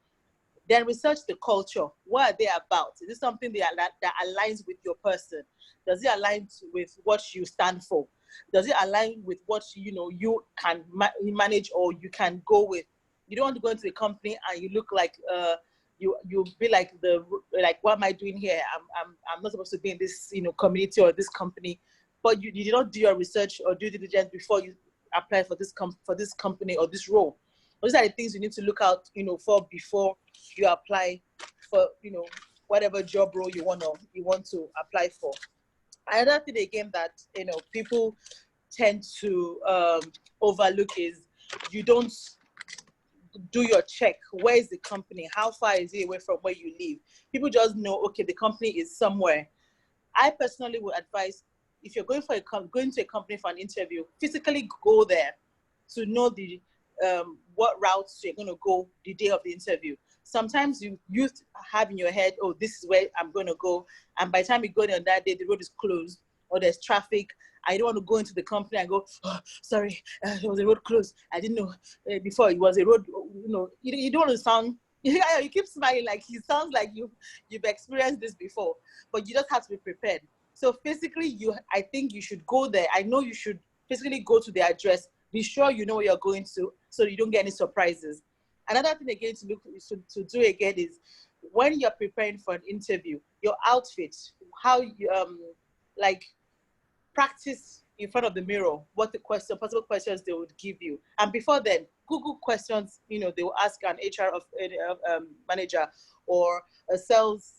Then research the culture. What are they about? Is this something that aligns with your person? Does it align with what you stand for? Does it align with what you can manage or you can go with? You don't want to go into a company and you look like you be like what am I doing here? I'm not supposed to be in this community or this company, but you did not do your research or due diligence before you apply for this company or this role. Those are the things you need to look out for before you apply for whatever job role you want to apply for. Another thing again that people tend to overlook is you don't do your check. Where is the company? How far is it away from where you live? People just know, okay, the company is somewhere. I personally would advise, if you're going to a company for an interview, physically go there to know the what routes you're going to go the day of the interview. Sometimes you have in your head, oh, this is where I'm going to go. And by the time you go there on that day, the road is closed or there's traffic. I don't want to go into the company and go, oh, sorry, there was a road closed. I didn't know before it was a road, you don't want to sound, you keep smiling like it sounds like you've experienced this before, but you just have to be prepared. So physically, I think you should go there. I know you should physically go to the address. Be sure you know where you're going to so you don't get any surprises. Another thing again to do again is when you're preparing for an interview, your outfit, how you practice in front of the mirror what possible questions they would give you. And before then, Google questions, they will ask an HR manager or a sales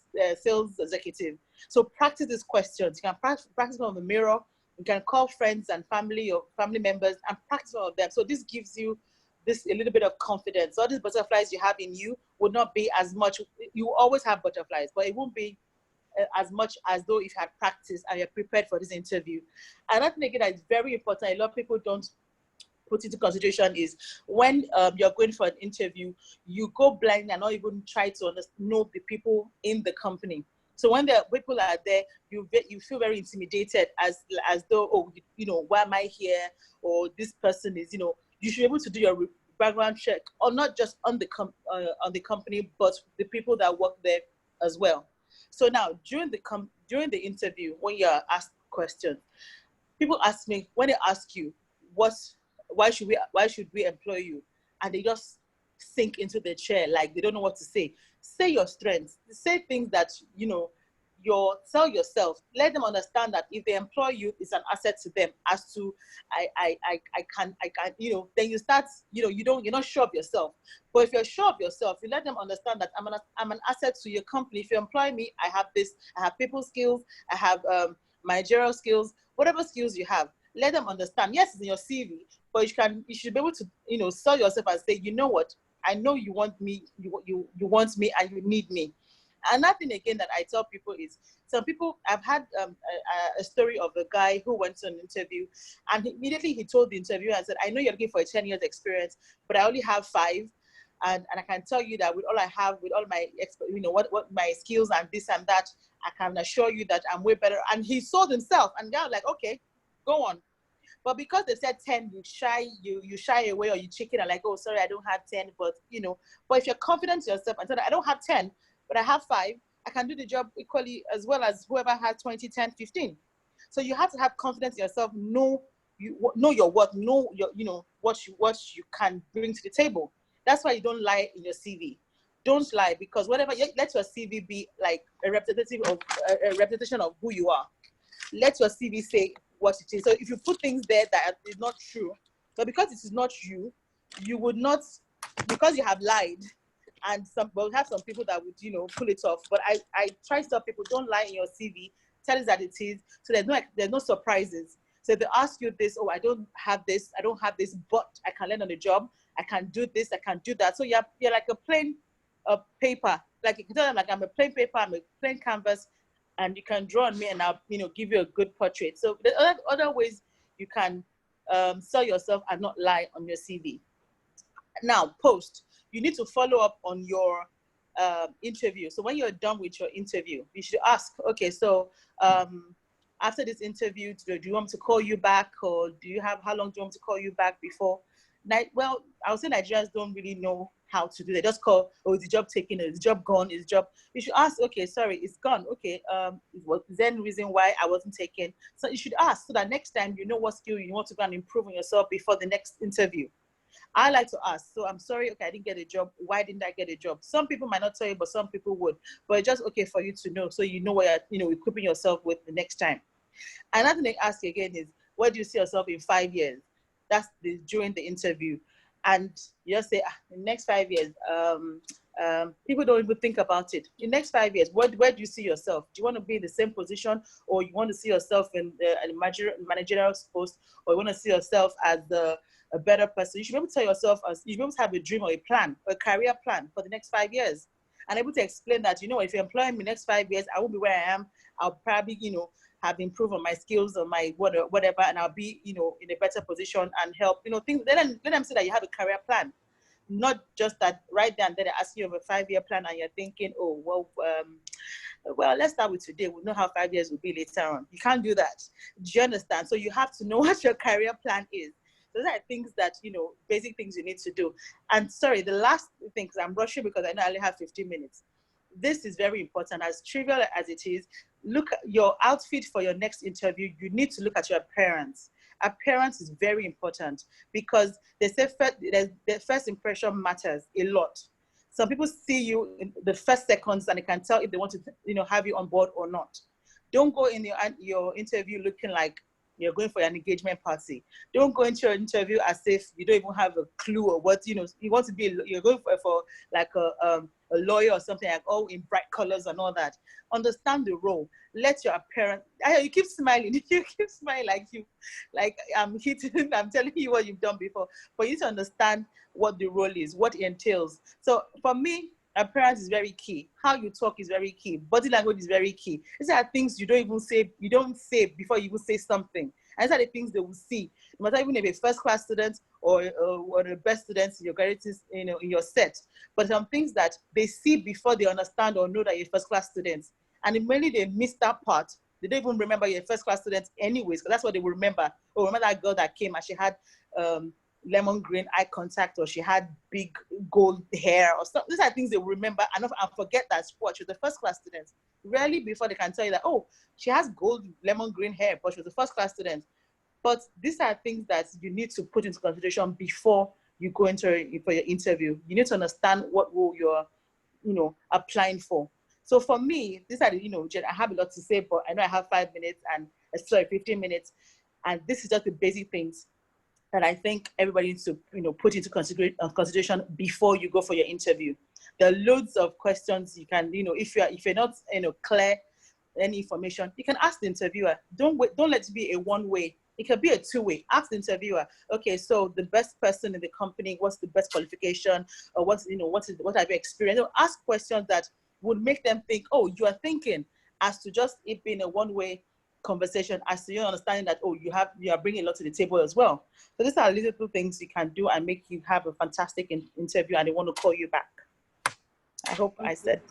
executive. So practice these questions. You can practice on the mirror. You can call friends and family or family members and practice all of them. So this gives you a little bit of confidence. All these butterflies you have in you would not be as much. You always have butterflies, but it won't be as much as though if you had practiced and you're prepared for this interview. And I think again that is very important. A lot of people don't put into consideration is when you're going for an interview, you go blind and not even try to know the people in the company. So when the people are there, you feel very intimidated as though, oh, why am I here? Or this person is, you should be able to do your background check, or not just on the company, but the people that work there as well. So now during the interview, when you're asked questions, people ask me, when they ask you why should we employ you, and they just sink into the chair, like they don't know what to say. Say your strengths. Say things that, you know, sell yourself. Let them understand that if they employ you, it's an asset to them. As to I can, you know, then you start, you know, you're not sure of yourself. But if you're sure of yourself, you let them understand that I'm an asset to your company. If you employ me, I have this, I have people skills, I have managerial skills, whatever skills you have. Let them understand. Yes, it's in your CV, but you should be able to, you know, sell yourself and say, you know what, I know you want me, you want me, and you need me. Another thing again that I tell people is, some people, I've had a story of a guy who went to an interview, and immediately he told the interviewer and said, I know you're looking for a 10 years experience, but I only have 5. And I can tell you that with all I have, with all my, you know, what my skills and this and that, I can assure you that I'm way better. And he sold himself, and they're like, okay, go on. But because they said 10, you shy away, or you chicken and like, oh, sorry, I don't have 10, but you know. But if you're confident in yourself and say, I don't have 10, but I have 5, I can do the job equally as well as whoever has 20, 10, 15. So you have to have confidence in yourself, know your worth, know your, you know, what you can bring to the table. That's why you don't lie in your CV. Don't lie, because whatever, let your CV be like a representative of a representation of who you are. Let your CV say what it is. So if you put things there that is not true, but because it is not you would not, because you have lied. And we'll have some people that would, you know, pull it off. But I try to tell people, don't lie in your CV. Tell us that it is. So there's no surprises. So if they ask you this, oh, I don't have this, but I can learn on the job. I can do this, I can do that. So you're like a plain paper. Like you can tell them, like, I'm a plain paper, I'm a plain canvas, and you can draw on me, and I'll, you know, give you a good portrait. So there are other ways you can sell yourself and not lie on your CV. Now, post. You need to follow up on your interview. So when you're done with your interview, you should ask, okay, so after this interview, do you want me to call you back, or how long do you want me to call you back before? Well, I would say Nigerians don't really know how to do that. Just call, oh, is the job taken? Is the job gone? Is the job? You should ask, okay, sorry, it's gone. Okay, is there any reason why I wasn't taken? So you should ask, so that next time you know what skill you want to go and improve on yourself before the next interview. I like to ask, so I'm sorry, okay, I didn't get a job. Why didn't I get a job? Some people might not tell you, but some people would. But it's just okay for you to know, so you know what you're, you know, equipping yourself with the next time. Another thing they ask you again is, where do you see yourself in 5 years? That's during the interview. And you just say, in the next 5 years, people don't even think about it. In the next 5 years, where do you see yourself? Do you want to be in the same position, or you want to see yourself in a managerial post, or you want to see yourself as a better person? You should be able to tell yourself, you should be able to have a dream or a plan, a career plan for the next 5 years, and able to explain that, you know, if you employ me in the next 5 years, I won't be where I am. I'll probably, you know, have improved on my skills or my whatever, and I'll be, you know, in a better position and help, you know, things. Let them say that you have a career plan, not just that right then they ask you of a 5-year plan and you're thinking, oh, well, let's start with today. We'll know how 5 years will be later on. You can't do that. Do you understand? So you have to know what your career plan is. Those are things that, you know, basic things you need to do. And sorry, the last thing, because I'm rushing because I know I only have 15 minutes. This is very important. As trivial as it is, look at your outfit for your next interview. You need to look at your appearance. Appearance is very important, because they say the first impression matters a lot. Some people see you in the first seconds and they can tell if they want to, you know, have you on board or not. Don't go in your interview looking like you're going for an engagement party. Don't go into your interview as if you don't even have a clue or what, you know, you want to be, you're going for like a lawyer or something, like, oh, in bright colors and all that. Understand the role. Let your appearance, you keep smiling, you keep smiling like I'm telling you what you've done before. But you need to understand what the role is, what it entails. So for me, appearance is very key. How you talk is very key. Body language is very key. These are things you don't say before you even say something. And these are the things they will see. No matter even if you're a first-class student or the best students in your graduates, you know, in your set. But some things that they see before they understand or know that you're first-class students. And mainly they miss that part. They don't even remember you're a first-class student anyways, because that's what they will remember. Oh, remember that girl that came and she had lemon green eye contact, or she had big gold hair, or something. These are things they will remember and forget that what she was a first-class student. Rarely before they can tell you that, oh, she has gold lemon green hair, but she was a first-class student. But these are things that you need to put into consideration before you go into for your interview. You need to understand what role you're, applying for. So for me, these are the, Jen, I have a lot to say, but I know I have 5 minutes and 15 minutes, and this is just the basic things that I think everybody needs to, put into consideration before you go for your interview. There are loads of questions you can, if you're not, clear any information, you can ask the interviewer. Don't let it be a one-way. It can be a two-way. Ask the interviewer, okay, so the best person in the company, what's the best qualification, or what have you experienced? Ask questions that would make them think, oh, you are thinking, as to just it being a one-way conversation, as to you understanding that, oh, you are bringing a lot to the table as well. So these are little things you can do and make you have a fantastic interview, and they want to call you back. I hope I said.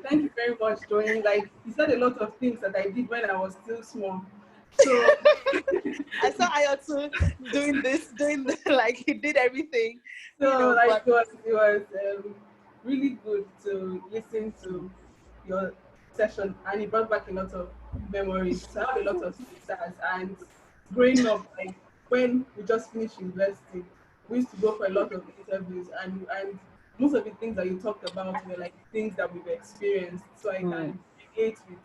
Thank you very much, Joanne. Like, you said a lot of things that I did when I was still small. So I saw Ayo too doing like he did everything. So like it was really good to listen to your session, and it brought back a lot of memories. So I have a lot of sisters, and growing up, like when we just finished university, we used to go for a lot of interviews, and most of the things that you talked about were like things that we've experienced. So I can relate with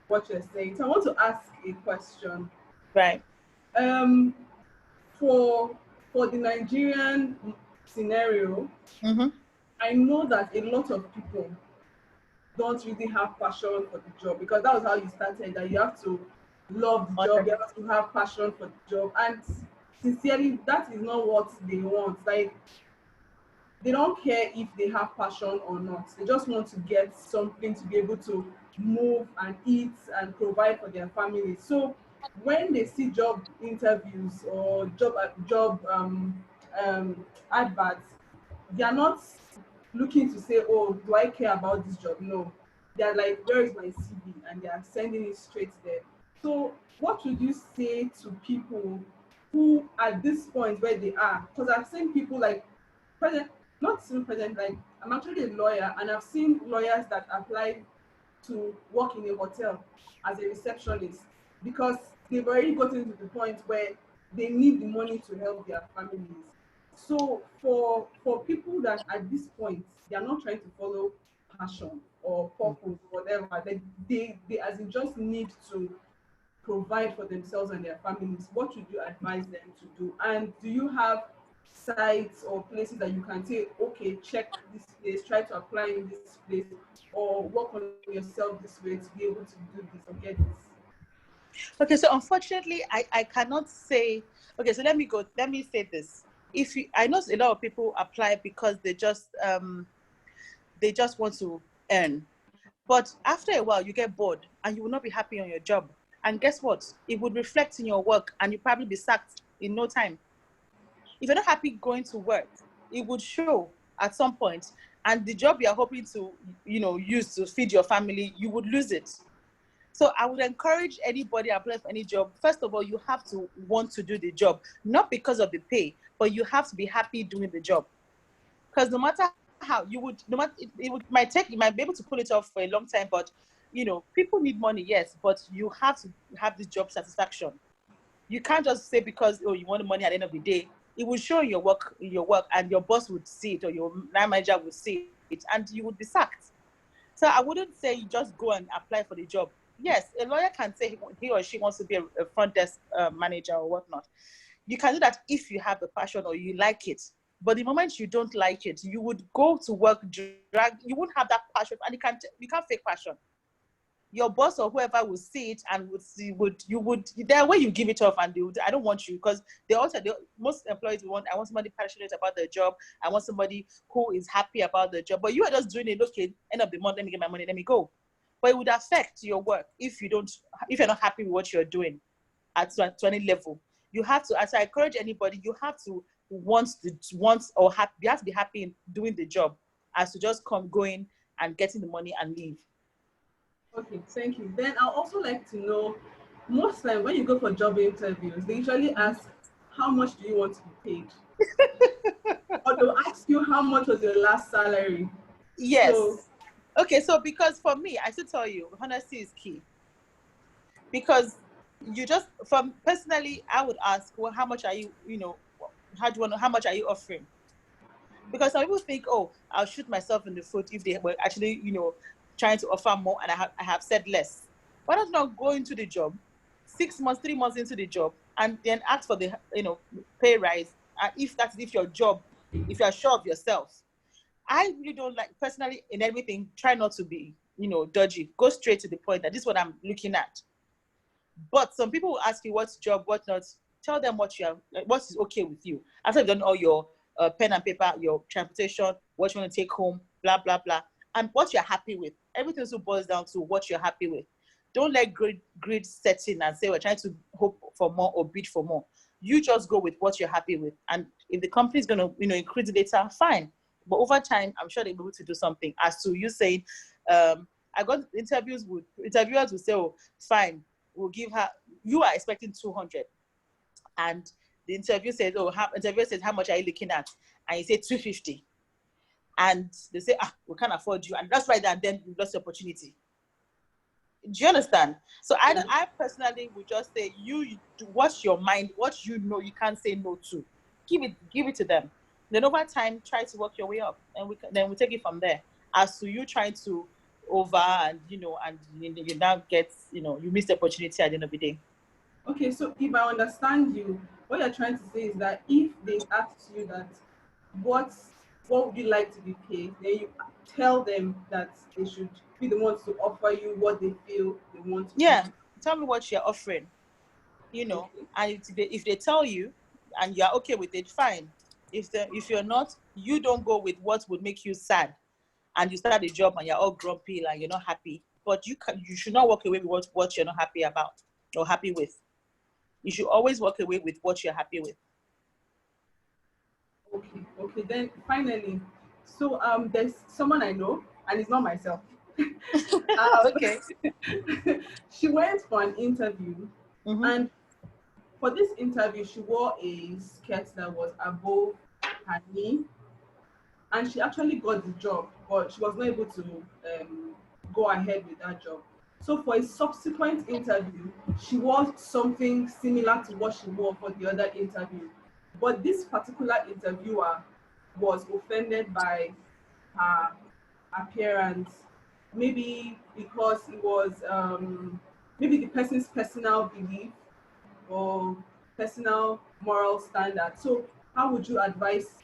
what you're saying. So I want to ask a question. Right. For the Nigerian scenario, I know that a lot of people don't really have passion for the job, because that was how you started, that you have to love the job, you have to have passion for the job, and sincerely, that is not what they want. Like, they don't care if they have passion or not. They just want to get something to be able to move and eat and provide for their families. So when they see job interviews or job adverts, they are not looking to say, oh, do I care about this job? No, they are like, where is my CV? And they are sending it straight there. So what would you say to people who at this point where they are? Because I've seen people like not still present, like I'm actually a lawyer, and I've seen lawyers that apply to work in a hotel as a receptionist because they've already gotten to the point where they need the money to help their families. So for people that at this point, they are not trying to follow passion or purpose or whatever, they as in just need to provide for themselves and their families, what would you advise them to do? And do you have sites or places that you can say, okay, check this place, try to apply in this place, or work on yourself this way to be able to do this or get this? Okay, so unfortunately, I cannot say, okay, so let me say this. I know a lot of people apply because they just want to earn. But after a while, you get bored and you will not be happy on your job. And guess what? It would reflect in your work and you'll probably be sacked in no time. If you're not happy going to work, it would show at some point. And the job you're hoping to, use to feed your family, you would lose it. So I would encourage anybody applying for any job. First of all, you have to want to do the job, not because of the pay, but you have to be happy doing the job. Because no matter how you would, no matter you might be able to pull it off for a long time, but people need money, yes, but you have to have this job satisfaction. You can't just say because you want the money at the end of the day. It will show your work, and your boss would see it, or your line manager would see it, and you would be sacked. So I wouldn't say you just go and apply for the job. Yes, a lawyer can say he or she wants to be a front desk manager or whatnot. You can do that if you have the passion or you like it. But the moment you don't like it, you would go to work, you wouldn't have that passion, and you can't fake passion. Your boss or whoever will see it and there way you give it off, and I don't want you, because most employees I want somebody passionate about their job. I want somebody who is happy about their job. But you are just doing it, okay, end of the month, let me get my money, let me go. But it would affect your work if you're not happy with what you're doing at any level. You have to, as I encourage anybody, you have to you have to be happy in doing the job, as to just going and getting the money and leave. Okay, thank you. Then I'd also like to know, most time when you go for job interviews, they usually ask, how much do you want to be paid? Or they'll ask you, how much was your last salary? Yes. Okay, so because for me, I should tell you, honesty is key. Because personally, I would ask, well, how much are you, how much are you offering? Because some people think, oh, I'll shoot myself in the foot if they were actually, trying to offer more and I have said less. Why don't you not go into the job 6 months, 3 months into the job and then ask for the, pay rise? And if your job, if you're sure of yourself, I really don't like, personally, in everything, try not to be, dodgy. Go straight to the point that this is what I'm looking at. But some people will ask you what's job, what not. Tell them what is okay with you. After you've done all your pen and paper, your transportation, what you want to take home, blah, blah, blah, and what you're happy with. Everything also boils down to what you're happy with. Don't let greed set in and say we're trying to hope for more or bid for more. You just go with what you're happy with. And if the company is going to, increase data, fine. But over time, I'm sure they'll be able to do something. As to you saying, I got interviewers will say, oh, fine, we'll give her, you are expecting 200. And the interviewer says, how much are you looking at? And you say 250. And they say, we can't afford you. And that's right there, and then you lost the opportunity. Do you understand? So I personally would just say, you what's your mind, what you can't say no to. Give it to them. Then over time, try to work your way up, and then we take it from there. As to you trying to over and you now get you miss the opportunity at the end of the day. Okay, so if I understand you, what you're trying to say is that if they ask you that what would you like to be paid, then you tell them that they should be the ones to offer you what they feel they want to pay. Tell me what you're offering, okay. And if they tell you and you're okay with it, fine. If you're not, you don't go with what would make you sad and you start a job and you're all grumpy and you're not happy. But you should not walk away with what you're not happy about or happy with. You should always walk away with what you're happy with. Okay. Then finally, so there's someone I know, and it's not myself. Okay. She went for an interview, and for this interview, she wore a skirt that was above her knee, and she actually got the job, but she was not able to go ahead with that job. So for a subsequent interview, she wore something similar to what she wore for the other interview. But this particular interviewer was offended by her appearance, maybe because it was maybe the person's personal belief or personal moral standard. So how would you advise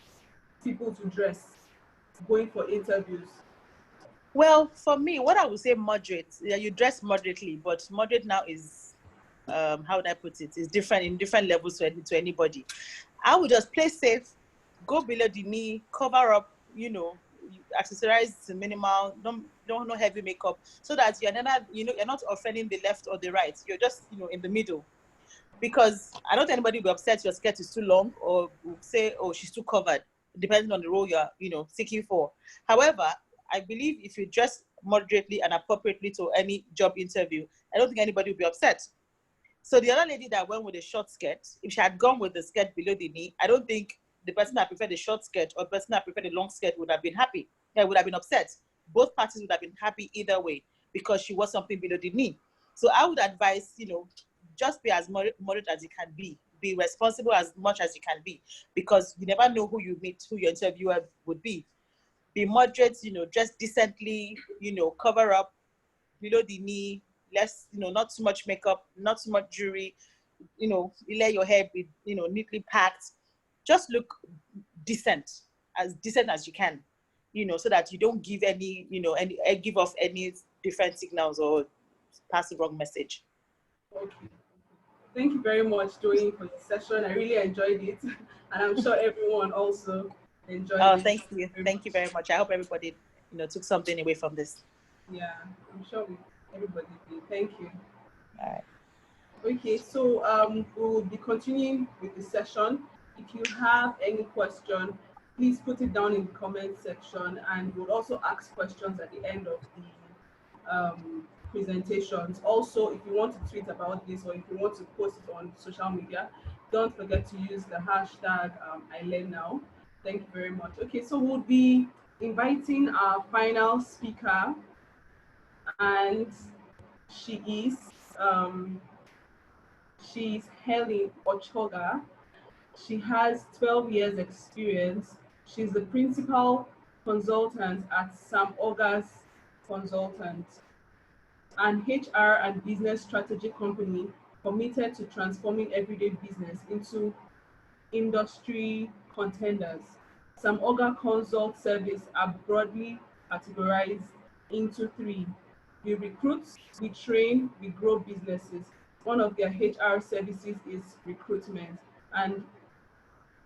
people to dress going for interviews? Well, for me, what I would say moderate. Yeah, you dress moderately, but moderate now is how would I put it? Is different in different levels to anybody. I would just play safe, go below the knee, cover up, accessorize to minimal, don't heavy makeup, so that you're not offending the left or the right. You're just in the middle. Because I don't think anybody will be upset your skirt is too long or will say, oh, she's too covered, depending on the role you're seeking for. However, I believe if you dress moderately and appropriately to any job interview, I don't think anybody will be upset. So the other lady that went with a short skirt, if she had gone with the skirt below the knee, I don't think the person that preferred the short skirt or the person that preferred the long skirt would have been happy. They would have been upset. Both parties would have been happy either way because she wore something below the knee. So I would advise, just be as moderate as you can be. Be responsible as much as you can be, because you never know who you meet, who your interviewer would be. Be moderate, dress decently, cover up below the knee, less, not too much makeup, not too much jewelry, you lay your hair with, neatly packed. Just look decent as you can, so that you don't give any, give off any different signals or pass the wrong message. Okay. Thank you very much, Doyin, for the session. I really enjoyed it, and I'm sure everyone also enjoyed it. Oh, thank you. Thank you very much. I hope everybody, took something away from this. Yeah, I'm sure everybody did. Thank you. All right. Okay, so we'll be continuing with the session. If you have any question, please put it down in the comment section, and we'll also ask questions at the end of the presentations. Also, if you want to tweet about this or if you want to post it on social media, don't forget to use the hashtag #ILENNOW. Thank you very much. Okay, so we'll be inviting our final speaker, and she's Helen Ochoga. She has 12 years experience. She's the principal consultant at Sam August Consultant, an HR and business strategy company committed to transforming everyday business into industry contenders. Some Oga consult service are broadly categorized into three. We recruit, we train, we grow businesses. One of their HR services is recruitment. And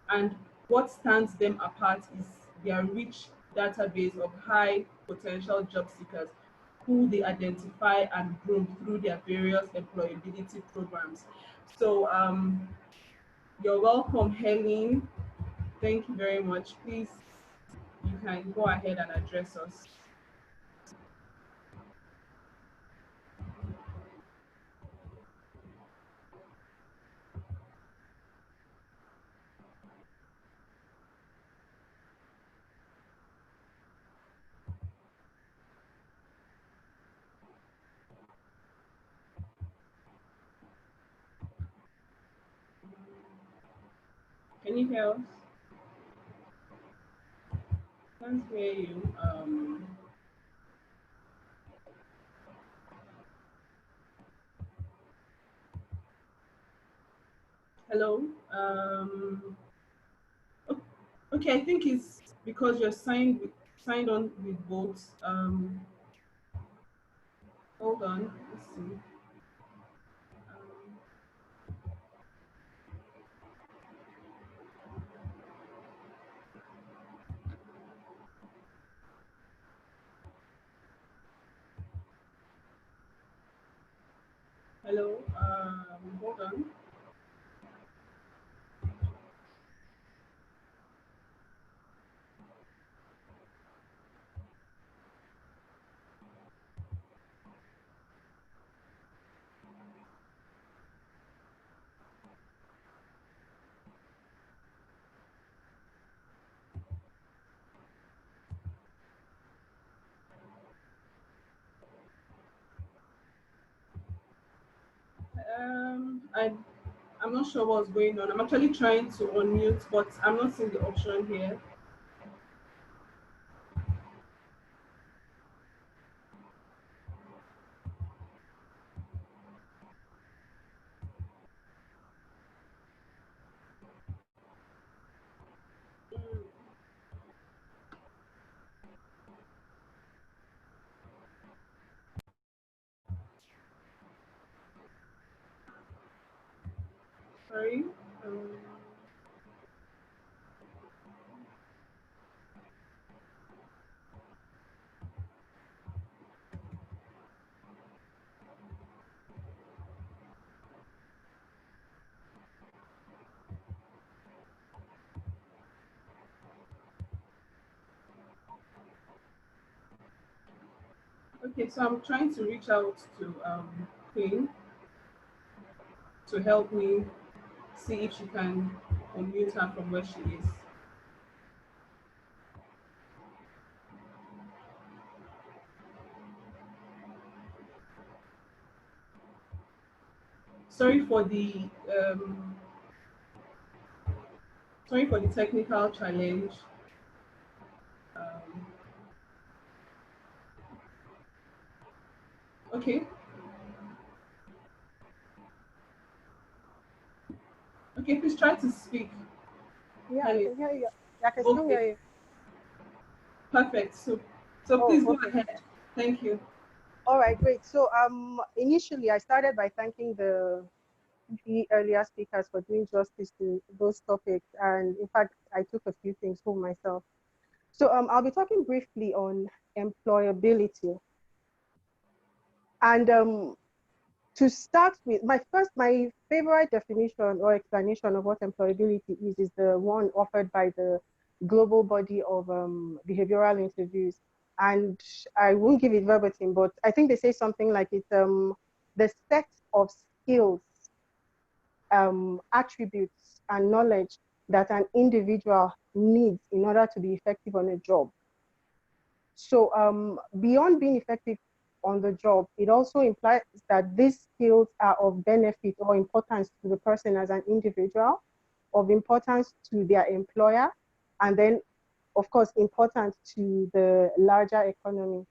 and what stands them apart is their rich database of high potential job seekers who they identify and groom through their various employability programs. So you're welcome, Helen. Thank you very much. Please, you can go ahead and address us. Can you hear us? Can't hear you. Hello. Okay, I think it's because you're signed on with both. Hold on. Let's see. Hello. Hold on. I'm not sure what's going on. I'm actually trying to unmute, but I'm not seeing the option here. Sorry. Um, okay, so I'm trying to reach out to Queen to help me see if she can unmute her from where she is. Sorry for the um, sorry for the technical challenge. Um, okay, okay, please try to speak. Yeah, I can hear you. I can still hear you. Perfect. So please go ahead. Thank you. All right, great. So initially I started by thanking the earlier speakers for doing justice to those topics, and in fact I took a few things home myself. So I'll be talking briefly on employability, and to start with, my favorite definition or explanation of what employability is the one offered by the global body of behavioral interviews. And I won't give it verbatim, but I think they say something like it's the set of skills, attributes, and knowledge that an individual needs in order to be effective on a job. So beyond being effective on the job, it also implies that these skills are of benefit or importance to the person as an individual, of importance to their employer, and then, of course, important to the larger economy.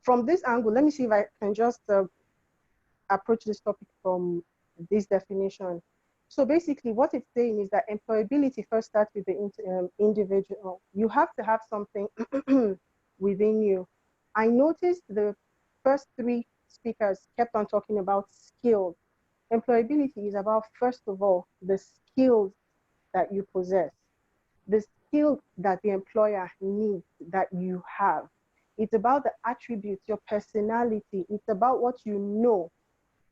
From this angle, let me see if I can just approach this topic from this definition. So basically what it's saying is that employability first starts with the individual. You have to have something within you. I noticed the first three speakers kept on talking about skills. Employability is about, first of all, the skills that you possess, the skill that the employer needs that you have. It's about the attributes, your personality. It's about what you know.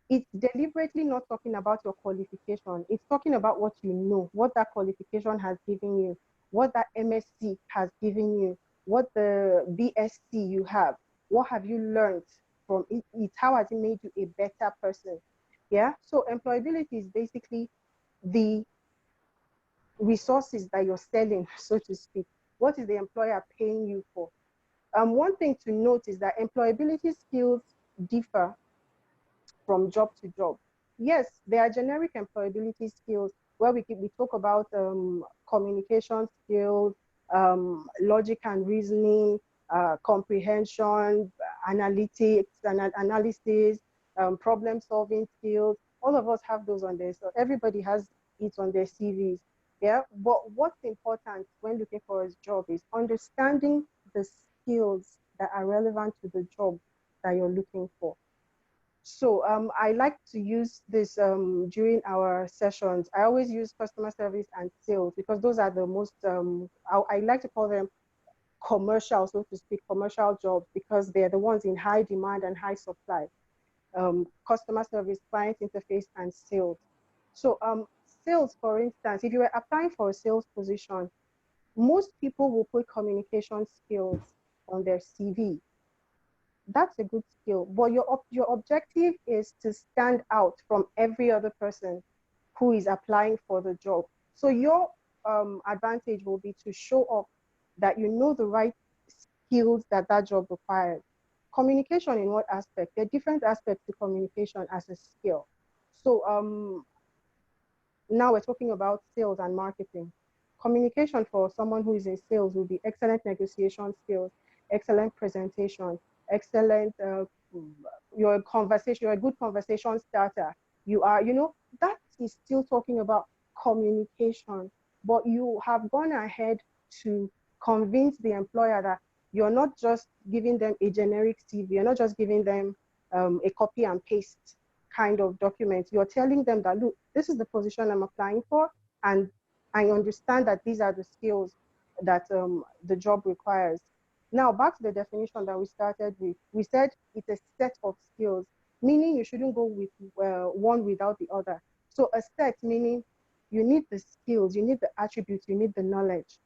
It's deliberately not talking about your qualification. It's talking about what you know, what that qualification has given you, what that MSc has given you, what the BSc you have, what have you learned from it, how has it made you a better person? Yeah, so employability is basically the resources that you're selling, so to speak. What is the employer paying you for? One thing to note is that employability skills differ from job to job. Yes, there are generic employability skills where we talk about communication skills, logic and reasoning, comprehension, analytics, analysis, problem solving skills. All of us have those on there. So everybody has it on their CVs. Yeah, but what's important when looking for a job is understanding the skills that are relevant to the job that you're looking for. So I like to use this during our sessions. I always use customer service and sales because those are the most, I like to call them commercial, so to speak, commercial jobs, because they're the ones in high demand and high supply. Customer service, client interface, and sales. So sales, for instance, if you were applying for a sales position, most people will put communication skills on their CV. That's a good skill, but your objective is to stand out from every other person who is applying for the job. So your advantage will be to show off that you know the right skills that that job requires. Communication in what aspect? There are different aspects to communication as a skill. So now we're talking about sales and marketing. Communication for someone who is in sales will be excellent negotiation skills, excellent presentation, excellent, you're a good conversation starter. You are, that is still talking about communication, but you have gone ahead to convince the employer that you're not just giving them a generic CV, you're not just giving them a copy and paste kind of document. You're telling them that, look, this is the position I'm applying for, and I understand that these are the skills that the job requires. Now, back to the definition that we started with. We said it's a set of skills, meaning you shouldn't go with one without the other. So a set meaning you need the skills, you need the attributes, you need the knowledge.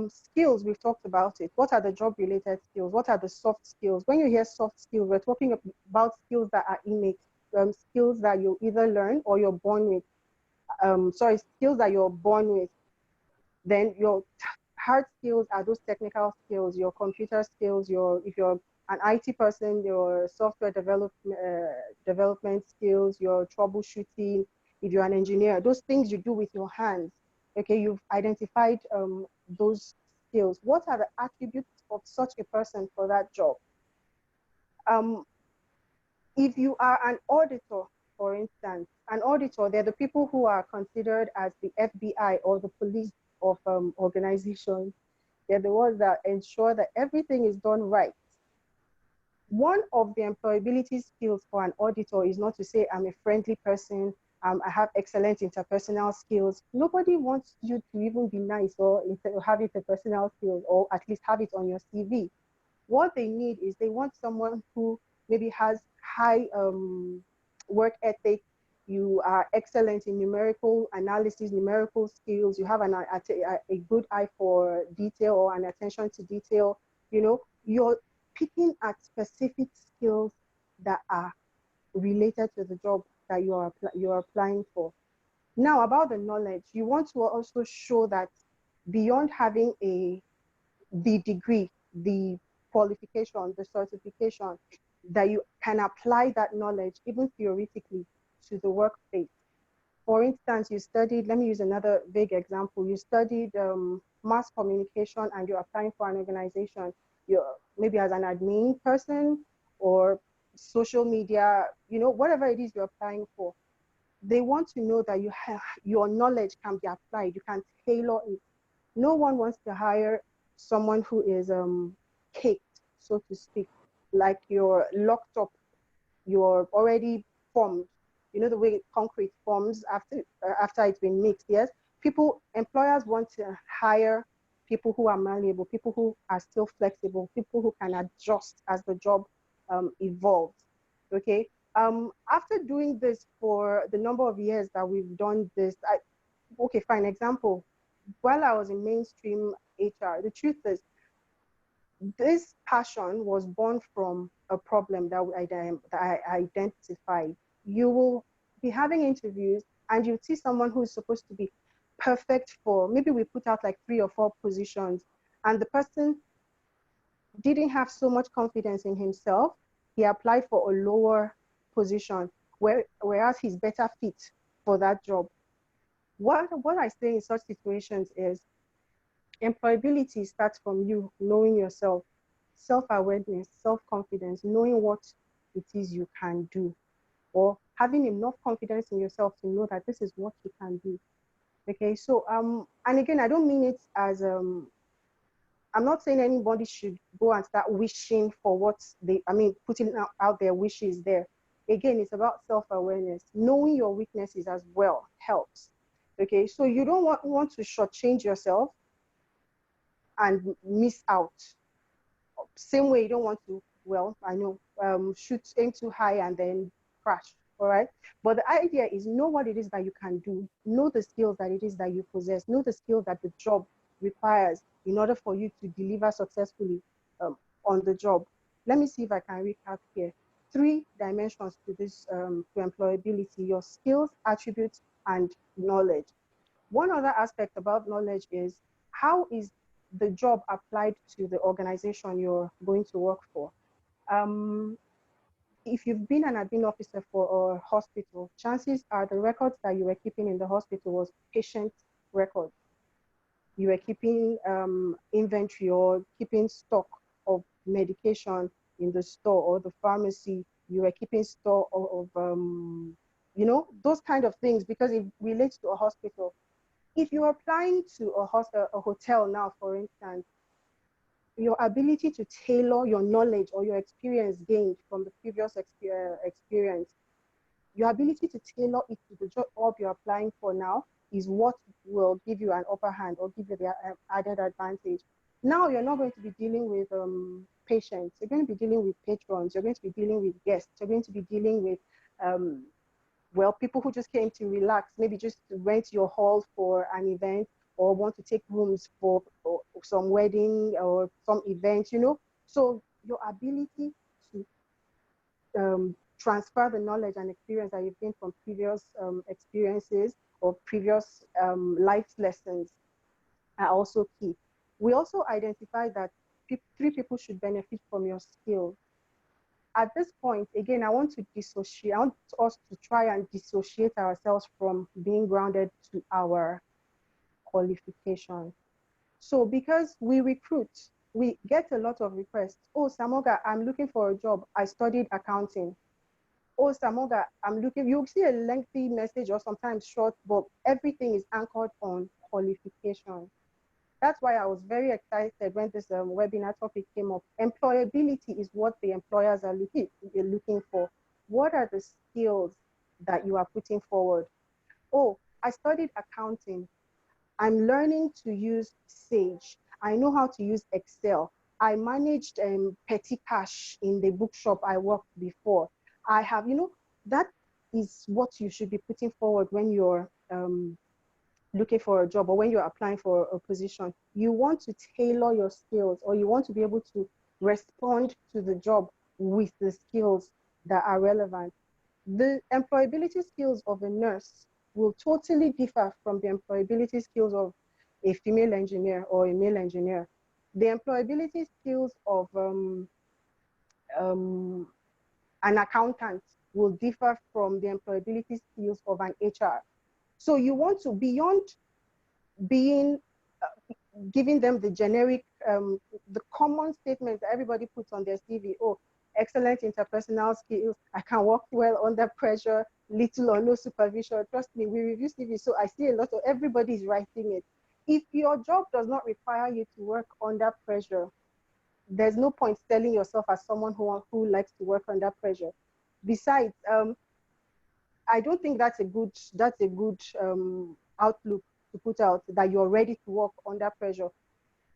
Skills, we've talked about it. What are the job-related skills? What are the soft skills? When you hear soft skills, we're talking about skills that are innate, skills that you either learn or you're born with. Skills that you're born with. Then your hard skills are those technical skills, your computer skills, if you're an IT person, your software development skills, your troubleshooting, if you're an engineer, those things you do with your hands. Okay, you've identified those skills. What are the attributes of such a person for that job? If you are an auditor, for instance, an auditor, they're the people who are considered as the FBI or the police of organizations. They're the ones that ensure that everything is done right. One of the employability skills for an auditor is not to say, I'm a friendly person, I have excellent interpersonal skills. Nobody wants you to even be nice or have interpersonal skills, or at least have it on your CV. What they need is they want someone who maybe has high work ethic, you are excellent in numerical analysis, numerical skills, you have a good eye for detail or an attention to detail. You're picking at specific skills that are related to the job that you're applying for. Now, about the knowledge, you want to also show that beyond having the degree, the qualification, the certification, that you can apply that knowledge, even theoretically, to the workplace. For instance, you studied, let me use another vague example. You studied mass communication and you're applying for an organization. You're maybe as an admin person or social media, you know, whatever it is you're applying for. They want to know that you have your knowledge can be applied. You can tailor it. No one wants to hire someone who is caked, so to speak, like you're locked up, you're already formed. You know the way concrete forms after it's been mixed. Yes, employers want to hire people who are malleable, people who are still flexible, people who can adjust as the job evolves. Okay. After doing this for the number of years that we've done this, okay, fine. Example, while I was in mainstream HR, the truth is this passion was born from a problem that I identified. You will be having interviews and you see someone who's supposed to be perfect for, maybe we put out like 3 or 4 positions, and the person didn't have so much confidence in himself. He applied for a lower position, whereas he's better fit for that job. What I say in such situations is employability starts from you knowing yourself, self-awareness, self-confidence, knowing what it is you can do, or having enough confidence in yourself to know that this is what you can do. Okay, so and again, I don't mean it as I'm not saying anybody should go and start wishing for what putting out their wishes there. Again, it's about self-awareness. Knowing your weaknesses as well helps. Okay, so you don't want to shortchange yourself and miss out. Same way you don't want to, well, I know, aim too high and then crash, all right? But the idea is know what it is that you can do, know the skills that it is that you possess, know the skills that the job requires in order for you to deliver successfully on the job. Let me see if I can recap here. 3 dimensions to this, to employability: your skills, attributes, and knowledge. One other aspect about knowledge is how is the job applied to the organization you're going to work for. If you've been an admin officer for a hospital, chances are the records that you were keeping in the hospital was patient records. You were keeping inventory or keeping stock of medication in the store or the pharmacy. You were keeping store of you know, those kind of things, because it relates to a hospital. If you're applying to a hotel now, for instance, your ability to tailor your knowledge or your experience gained from the previous experience, your ability to tailor it to the job you're applying for now is what will give you an upper hand or give you the added advantage. Now you're not going to be dealing with patients. You're going to be dealing with patrons. You're going to be dealing with guests. You're going to be dealing with well, people who just came to relax, maybe just to rent your hall for an event or want to take rooms for some wedding or some event, you know. So your ability to transfer the knowledge and experience that you've gained from previous experiences or previous life lessons are also key. We also identified that 3 people should benefit from your skills. At this point, again, I want us to try and dissociate ourselves from being grounded to our qualifications. So because we recruit, we get a lot of requests. Oh, Samoga, I'm looking for a job. I studied accounting. Oh, Samoga, I'm looking, you'll see a lengthy message or sometimes short, but everything is anchored on qualification. That's why I was very excited when this webinar topic came up. Employability is what the employers are looking for. What are the skills that you are putting forward? Oh, I studied accounting. I'm learning to use Sage. I know how to use Excel. I managed petty cash in the bookshop I worked before. I have, you know, that is what you should be putting forward when you're looking for a job or when you're applying for a position. You want to tailor your skills, or you want to be able to respond to the job with the skills that are relevant. The employability skills of a nurse will totally differ from the employability skills of a female engineer or a male engineer. The employability skills of an accountant will differ from the employability skills of an HR. So you want to, beyond being giving them the generic, the common statements that everybody puts on their CV. Oh, excellent interpersonal skills. I can work well under pressure, little or no supervision. Trust me, we review CV, so I see a lot of, everybody is writing it. If your job does not require you to work under pressure, there's no point selling yourself as someone who likes to work under pressure. Besides, I don't think that's a good outlook to put out, that you're ready to work under pressure.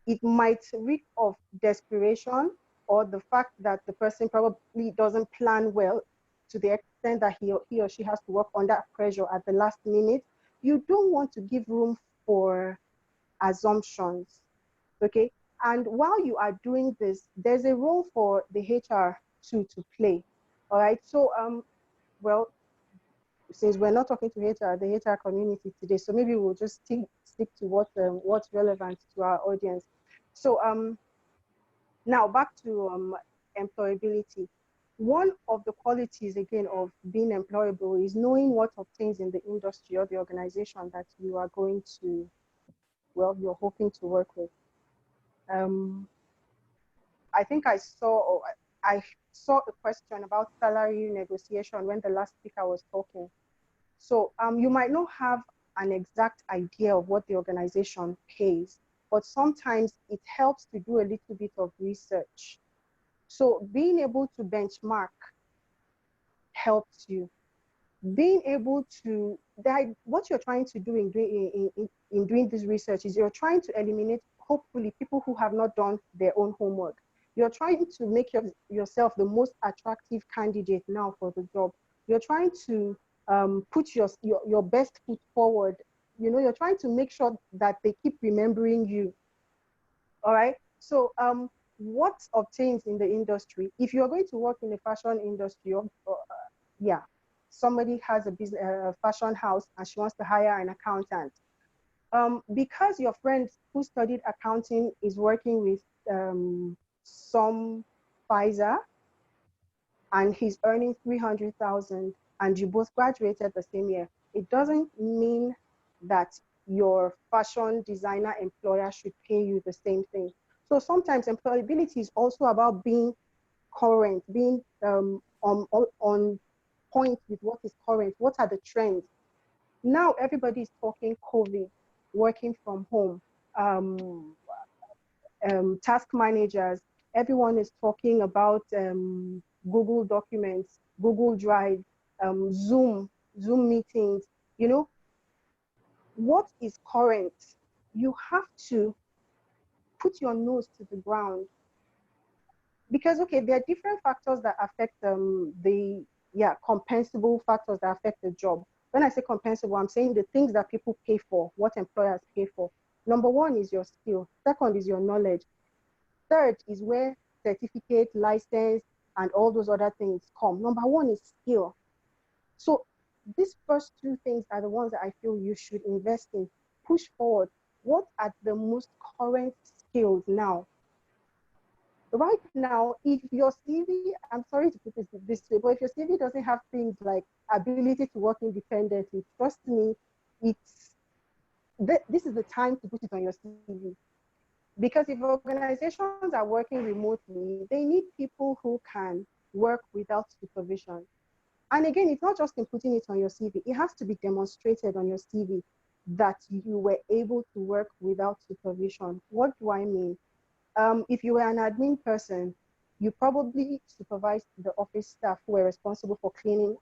It might reek of desperation, or the fact that the person probably doesn't plan well to the extent that he or she has to work under pressure at the last minute. You don't want to give room for assumptions, okay? And while you are doing this, there's a role for the HR to play, all right? So, well, since we're not talking to HR, the HR community today, so maybe we'll just stick to what's relevant to our audience. So now back to employability. One of the qualities, again, of being employable is knowing what obtains in the industry or the organization that you are going to, well, you're hoping to work with. I think I saw a question about salary negotiation when the last speaker was talking. So you might not have an exact idea of what the organization pays, but sometimes it helps to do a little bit of research. So being able to benchmark helps you. Being able to, what you're trying to do in doing this research is you're trying to eliminate, hopefully, people who have not done their own homework. You're trying to make yourself the most attractive candidate now for the job. You're trying to put your best foot forward. You know, you're trying to make sure that they keep remembering you. All right. So what obtains in the industry? If you're going to work in the fashion industry, yeah, somebody has a business, fashion house, and she wants to hire an accountant. Because your friend who studied accounting is working with some Pfizer, and he's earning 300,000, and you both graduated the same year, it doesn't mean that your fashion designer employer should pay you the same thing. So sometimes employability is also about being current, being on point with what is current. What are the trends? Now everybody is talking COVID, working from home, task managers. Everyone is talking about Google Documents, Google Drive, Zoom meetings. You know, what is current? You have to put your nose to the ground, because, okay, there are different factors that affect compensable factors that affect the job. When I say compensable, I'm saying the things that people pay for, what employers pay for. Number one is your skill. Second is your knowledge. Third is where certificate, license, and all those other things come. Number one is skill. So these first two things are the ones that I feel you should invest in. Push forward. What are the most current skills now? Right now, if your CV, I'm sorry to put this way, but if your CV doesn't have things like ability to work independently, trust me, this is the time to put it on your CV. Because if organizations are working remotely, they need people who can work without supervision. And again, it's not just in putting it on your CV, it has to be demonstrated on your CV that you were able to work without supervision. What do I mean? If you were an admin person, you probably supervised the office staff who were responsible for cleaning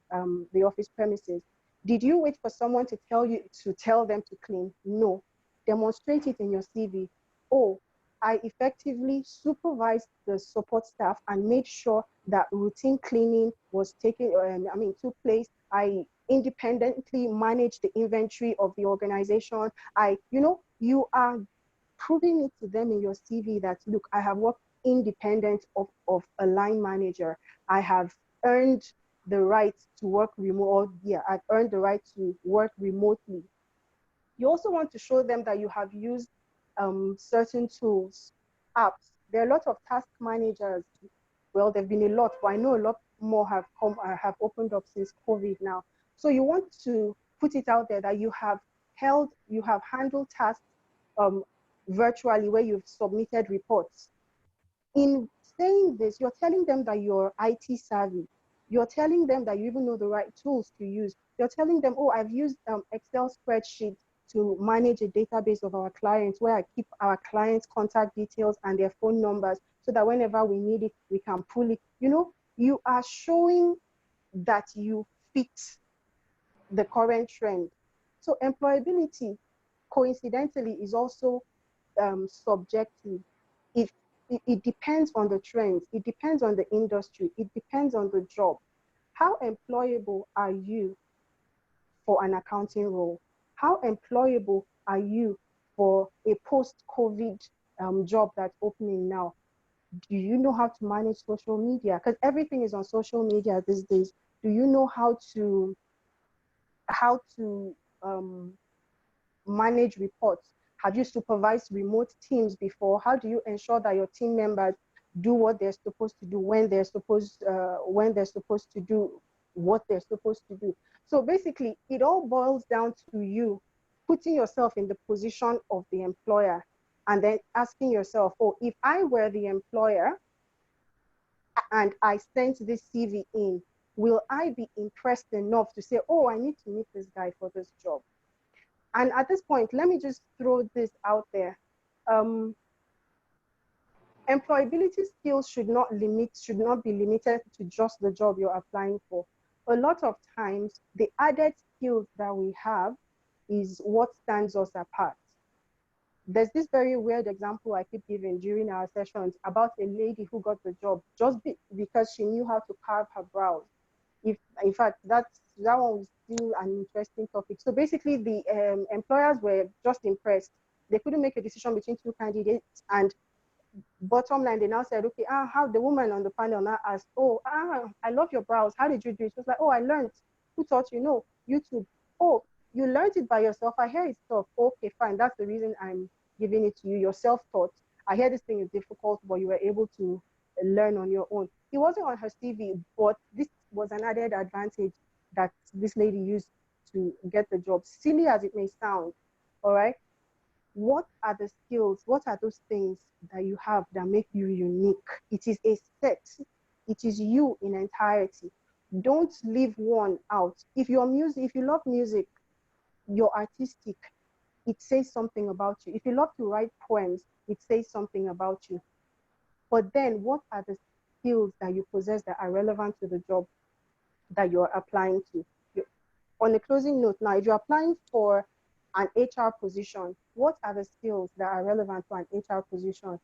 the office premises. Did you wait for someone to tell them to clean? No. Demonstrate it in your CV. Oh, I effectively supervised the support staff and made sure that routine cleaning was took place. I independently managed the inventory of the organization. You are proving it to them in your CV that, look, I have worked independent of a line manager. I have earned the right to work remote. I've earned the right to work remotely. You also want to show them that you have used certain tools, apps. There are a lot of task managers. Well, there've been a lot, but I know a lot more have opened up since COVID now. So you want to put it out there that you have handled tasks virtually where you've submitted reports. In saying this, you're telling them that you're IT savvy. You're telling them that you even know the right tools to use. You're telling them, oh, I've used Excel spreadsheet to manage a database of our clients where I keep our clients' contact details and their phone numbers so that whenever we need it, we can pull it. You know, you are showing that you fit the current trend. So employability, coincidentally, is also subjective. It depends on the trends. It depends on the industry. It depends on the job. How employable are you for an accounting role? How employable are you for a post-COVID job that's opening now? Do you know how to manage social media? Because everything is on social media these days. Do you know how to manage reports? Have you supervised remote teams before? How do you ensure that your team members do what they're supposed to do when they're supposed to do what they're supposed to do? So basically, it all boils down to you putting yourself in the position of the employer and then asking yourself, oh, if I were the employer and I sent this CV in, will I be impressed enough to say, oh, I need to meet this guy for this job? And at this point, let me just throw this out there. Employability skills should not be limited to just the job you're applying for. A lot of times, the added skills that we have is what stands us apart. There's this very weird example I keep giving during our sessions about a lady who got the job just because she knew how to carve her brows. In fact, that one was still an interesting topic. So basically, the employers were just impressed. They couldn't make a decision between two candidates, and bottom line, they now said, okay, how the woman on the panel now asked, oh, I love your brows. How did you do it? She was like, oh, I learned. Who taught you? No, YouTube. Oh, you learned it by yourself. I hear it's tough. Okay, fine. That's the reason I'm giving it to you. You're self-taught. I hear this thing is difficult, but you were able to learn on your own. It wasn't on her CV, but this was an added advantage that this lady used to get the job. Silly as it may sound, all right? What are the skills? What are those things that you have that make you unique? It is a set. It is you in entirety. Don't leave one out. If you love music, you're artistic, it says something about you. If you love to write poems, it says something about you. But then what are the skills that you possess that are relevant to the job that you're applying to? On a closing note now, if you're applying for an HR position, what are the skills that are relevant to an HR position?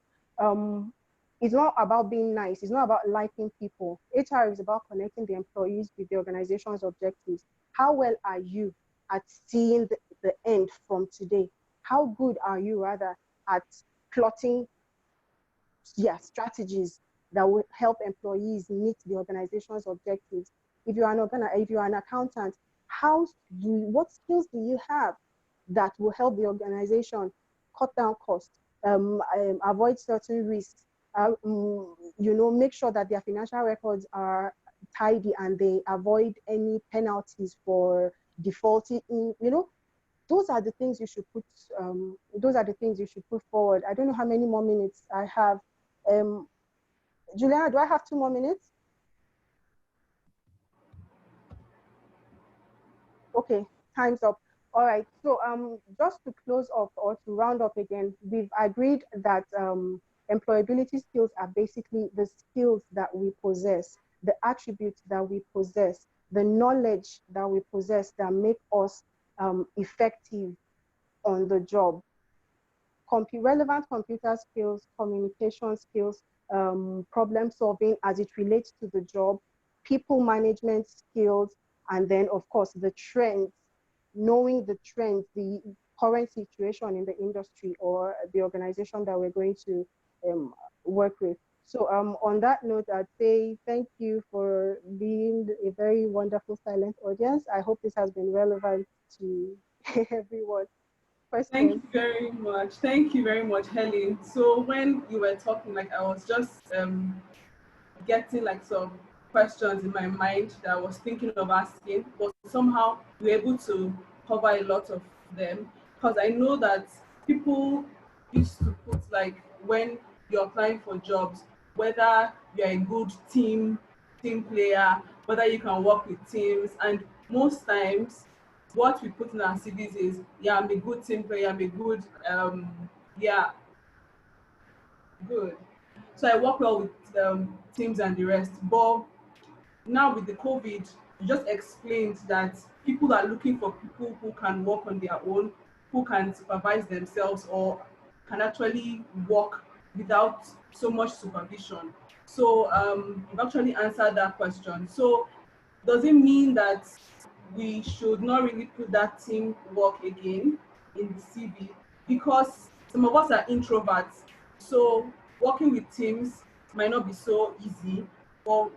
It's not about being nice. It's not about liking people. HR is about connecting the employees with the organization's objectives. How well are you at seeing the end from today? How good are you rather at plotting strategies that will help employees meet the organization's objectives? If you're an accountant, what skills do you have that will help the organization cut down costs, avoid certain risks, make sure that their financial records are tidy and they avoid any penalties for defaulting? Those are the things you should put. Those are the things you should put forward. I don't know how many more minutes I have. Juliana, do I have 2 more minutes? Okay, time's up. All right, so just to close off or to round up again, we've agreed that employability skills are basically the skills that we possess, the attributes that we possess, the knowledge that we possess that make us effective on the job. Relevant computer skills, communication skills, problem solving as it relates to the job, people management skills, and then of course the trends, knowing the trends, the current situation in the industry or the organization that we're going to work with. So on that note, I'd say thank you for being a very wonderful silent audience. I hope this has been relevant to everyone. Thank you very much. Thank you very much, Helen. So when you were talking, I was just getting some questions in my mind that I was thinking of asking, but somehow we were able to cover a lot of them, because I know that people used to put, like, when you're applying for jobs, whether you're a good team player, whether you can work with teams, and most times what we put in our CVs is, yeah, I'm a good team player, I'm a good yeah, good. So I work well with teams and the rest. But now with the COVID, you just explained that people are looking for people who can work on their own, who can supervise themselves, or can actually work without so much supervision. So you've actually answered that question. So does it mean that we should not really put that team work again in the CV? Because some of us are introverts, so working with teams might not be so easy. But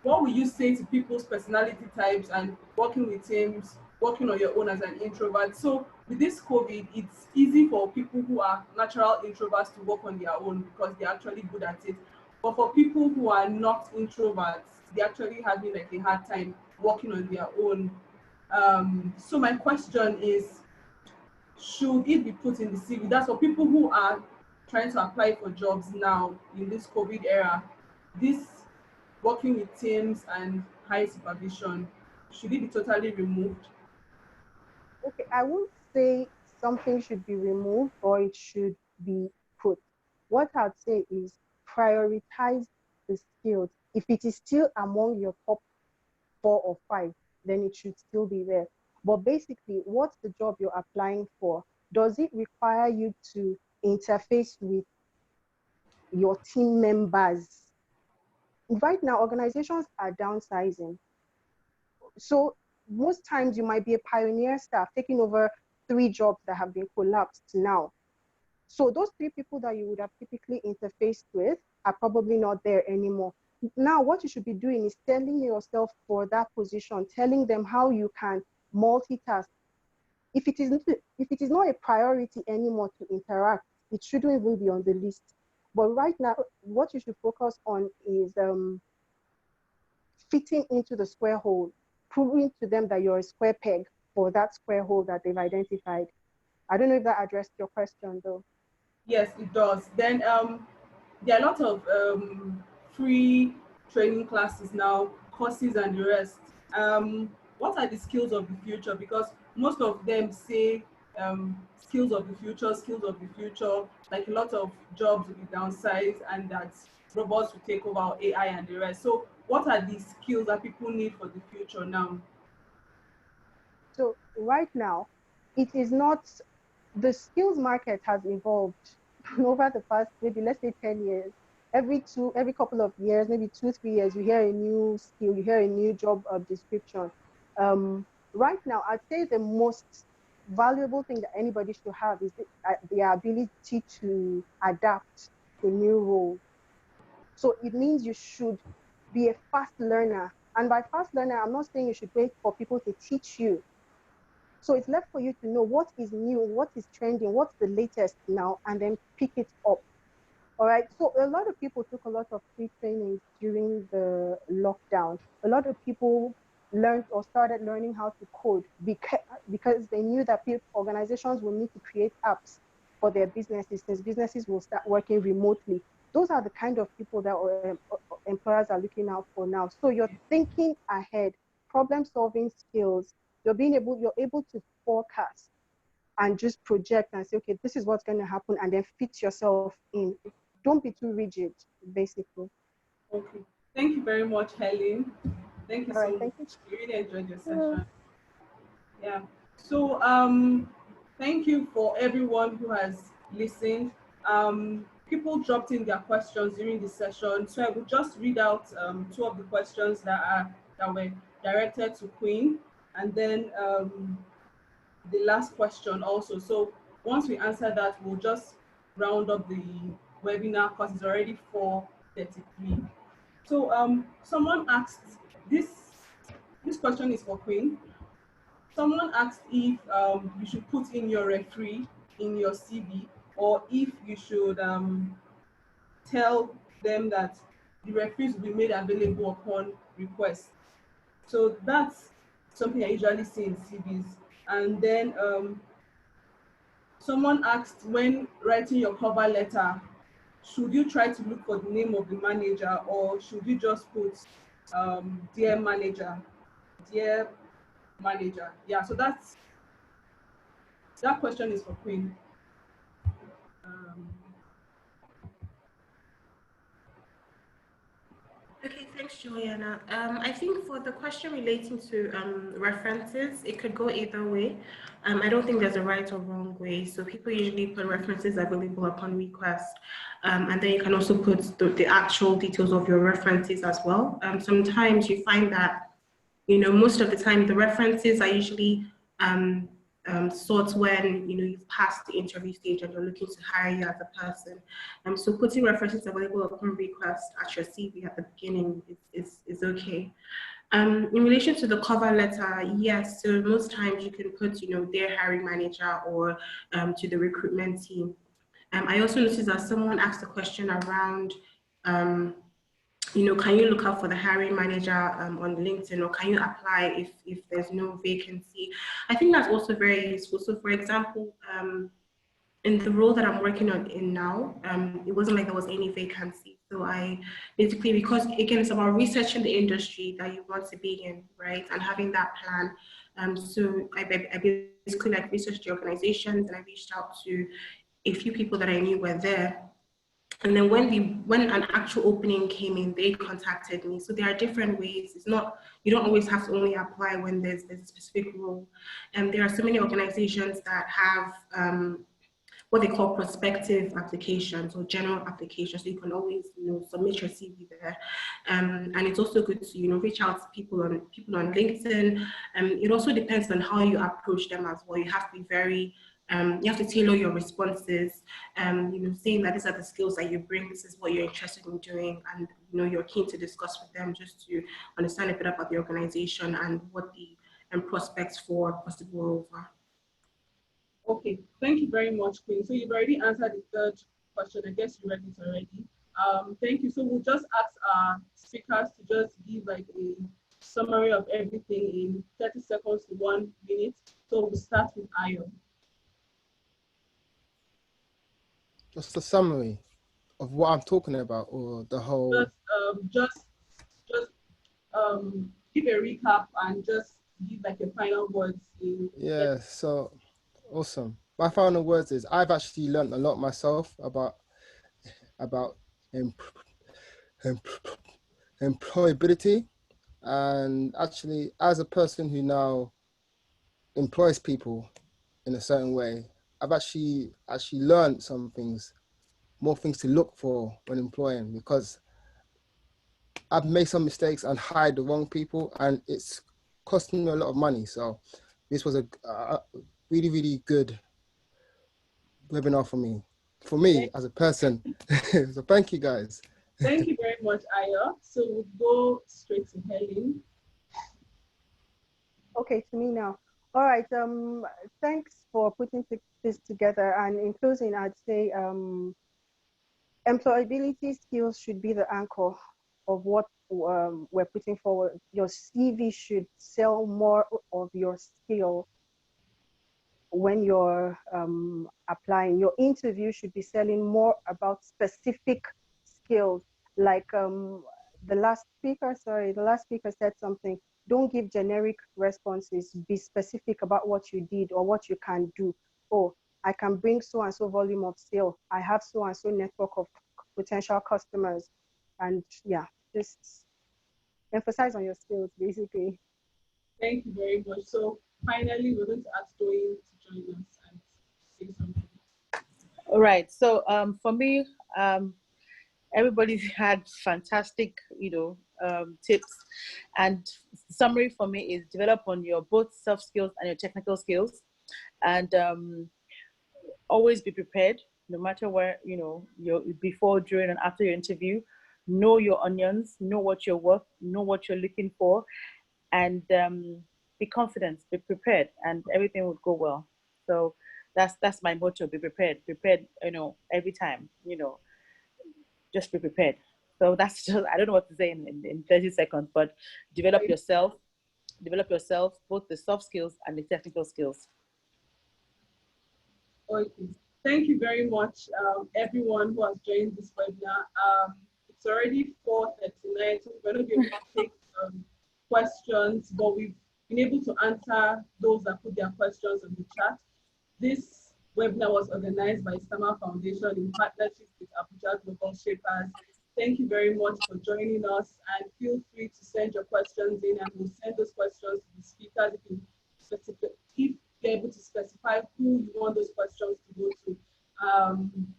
what will you say to people's personality types and working with teams, working on your own as an introvert? So with this COVID, it's easy for people who are natural introverts to work on their own because they're actually good at it. But for people who are not introverts, they're actually having like a hard time working on their own. So my question is, should it be put in the CV? That's for people who are trying to apply for jobs now in this COVID era. This working with teams and high supervision, should it be totally removed? Okay, I won't say something should be removed or it should be put. What I'd say is prioritize the skills. If it is still among your top 4 or 5, then it should still be there. But basically, what's the job you're applying for? Does it require you to interface with your team members? Right now, organizations are downsizing. So most times you might be a pioneer staff taking over 3 jobs that have been collapsed now. So those 3 people that you would have typically interfaced with are probably not there anymore. Now, what you should be doing is telling yourself for that position, telling them how you can multitask. If it is not a priority anymore to interact, it shouldn't even be on the list. But right now, what you should focus on is fitting into the square hole, proving to them that you're a square peg for that square hole that they've identified. I don't know if that addressed your question though. Yes, it does. Then there are a lot of free training classes now, courses and the rest. What are the skills of the future? Because most of them say skills of the future, like a lot of jobs will be downsized and that robots will take over, AI and the rest. So what are the skills that people need for the future now? So right now, it is not, the skills market has evolved over the past, maybe let's say 10 years. Every couple of years, maybe 2, 3 years, you hear a new skill, you hear a new job description. Right now, I'd say the most valuable thing that anybody should have is the ability to adapt to new roles. So it means you should be a fast learner. And by fast learner, I'm not saying you should wait for people to teach you. So it's left for you to know what is new, what is trending, what's the latest now, and then pick it up. All right. So a lot of people took a lot of free trainings during the lockdown. A lot of people learned or started learning how to code because they knew that organizations will need to create apps for their businesses since businesses will start working remotely. Those are the kind of people that employers are looking out for now. So you're thinking ahead, problem solving skills. You're able to forecast and just project and say, okay, this is what's going to happen, and then fit yourself in. Don't be too rigid, basically. Okay. Thank you very much, Helen. Thank you All so right, much. thank you. We really enjoyed your Uh, session. Yeah. So thank you for everyone who has listened. People dropped in their questions during the session, so I will just read out 2 of the questions that were directed to Queen, and then the last question also. So once we answer that, we'll just round up the webinar because it's already 4:33. So someone asked this. This question is for Queen. Someone asked if you should put in your referee in your CV, or if you should tell them that the referees will be made available upon request. So that's something I usually see in CVs. And then someone asked, when writing your cover letter, should you try to look for the name of the manager, or should you just put dear manager, dear manager? Yeah, so that question is for Queen. Um, Okay, thanks, Juliana. I think for the question relating to references, it could go either way. I don't think there's a right or wrong way. So people usually put references available upon request, and then you can also put the actual details of your references as well. Sometimes you find that, most of the time the references are usually sought when you've passed the interview stage and you're looking to hire you as a person. So putting references available upon request at your CV at the beginning is okay. In relation to the cover letter, yes. So most times you can put their hiring manager or to the recruitment team. I also noticed that someone asked a question around can you look out for the hiring manager on LinkedIn, or can you apply if there's no vacancy? I think that's also very useful. So for example, in the role that I'm working on now, it wasn't like there was any vacancy. So I basically, because again, it's about researching the industry that you want to be in, right? And having that plan. So I basically like researched the organizations, and I reached out to a few people that I knew were there. And then when an actual opening came in, they contacted me. So there are different ways. It's not, you don't always have to only apply when there's a specific role. And there are so many organizations that have what they call prospective applications or general applications. So you can always submit your CV there. And it's also good to reach out to people on LinkedIn. It also depends on how you approach them as well. You have to be very you have to tailor your responses, saying that these are the skills that you bring, this is what you're interested in doing, and you're keen to discuss with them just to understand a bit about the organization and what the prospects for possible roles are. Okay, thank you very much, Queen. So you've already answered the third question. I guess you read it already. Thank you. So we'll just ask our speakers to just give like a summary of everything in 30 seconds to 1 minute. So we'll start with Ayo. Just a summary of what I'm talking about, or the whole. Just give a recap and just give like a final words. Yeah. So awesome. My final words is I've actually learned a lot myself about employability, and actually as a person who now employs people in a certain way, I've actually learned some things, more things to look for when employing, because I've made some mistakes and hired the wrong people, and it's costing me a lot of money. So this was a really, really good webinar for me as a person. So thank you guys. Thank you very much, Ayo. So we'll go straight to Helen. Okay, to me now. All right. Thanks for putting this together. And in closing, I'd say employability skills should be the anchor of what we're putting forward. Your CV should sell more of your skill when you're applying. Your interview should be selling more about specific skills. Like the last speaker said something. Don't give generic responses. Be specific about what you did or what you can do. Oh, I can bring so and so volume of sale. I have so and so network of potential customers. And yeah, just emphasize on your skills, basically. Thank you very much. So finally, we're going to ask Doyin to join us and say something. All right. So for me, everybody had fantastic, tips. And summary for me is develop on your both soft skills and your technical skills, and always be prepared, no matter where you're before, during, and after your interview. Know your onions, know what you're worth, know what you're looking for, and be confident, be prepared, and everything would go well. So that's my motto: be prepared, every time. Just be prepared. So that's just, I don't know what to say in 30 seconds, but develop yourself, both the soft skills and the technical skills. Okay. Thank you very much, everyone who has joined this webinar. It's already 4:39, so we're going to be able to take questions, but we've been able to answer those that put their questions on the chat. This webinar was organized by Stammer Foundation in partnership with Abuja Global Shapers. Thank you very much for joining us, and feel free to send your questions in, and we'll send those questions to the speakers if you're able to specify who you want those questions to go to.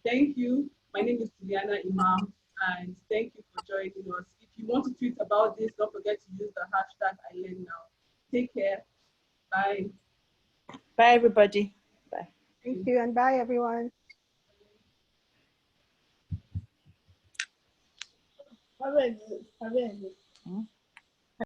Thank you. My name is Juliana Imam, and thank you for joining us. If you want to tweet about this, don't forget to use the hashtag #ILENNOW. Take care. Bye. Bye, everybody. Bye. Thank you, and bye, everyone. Hmm?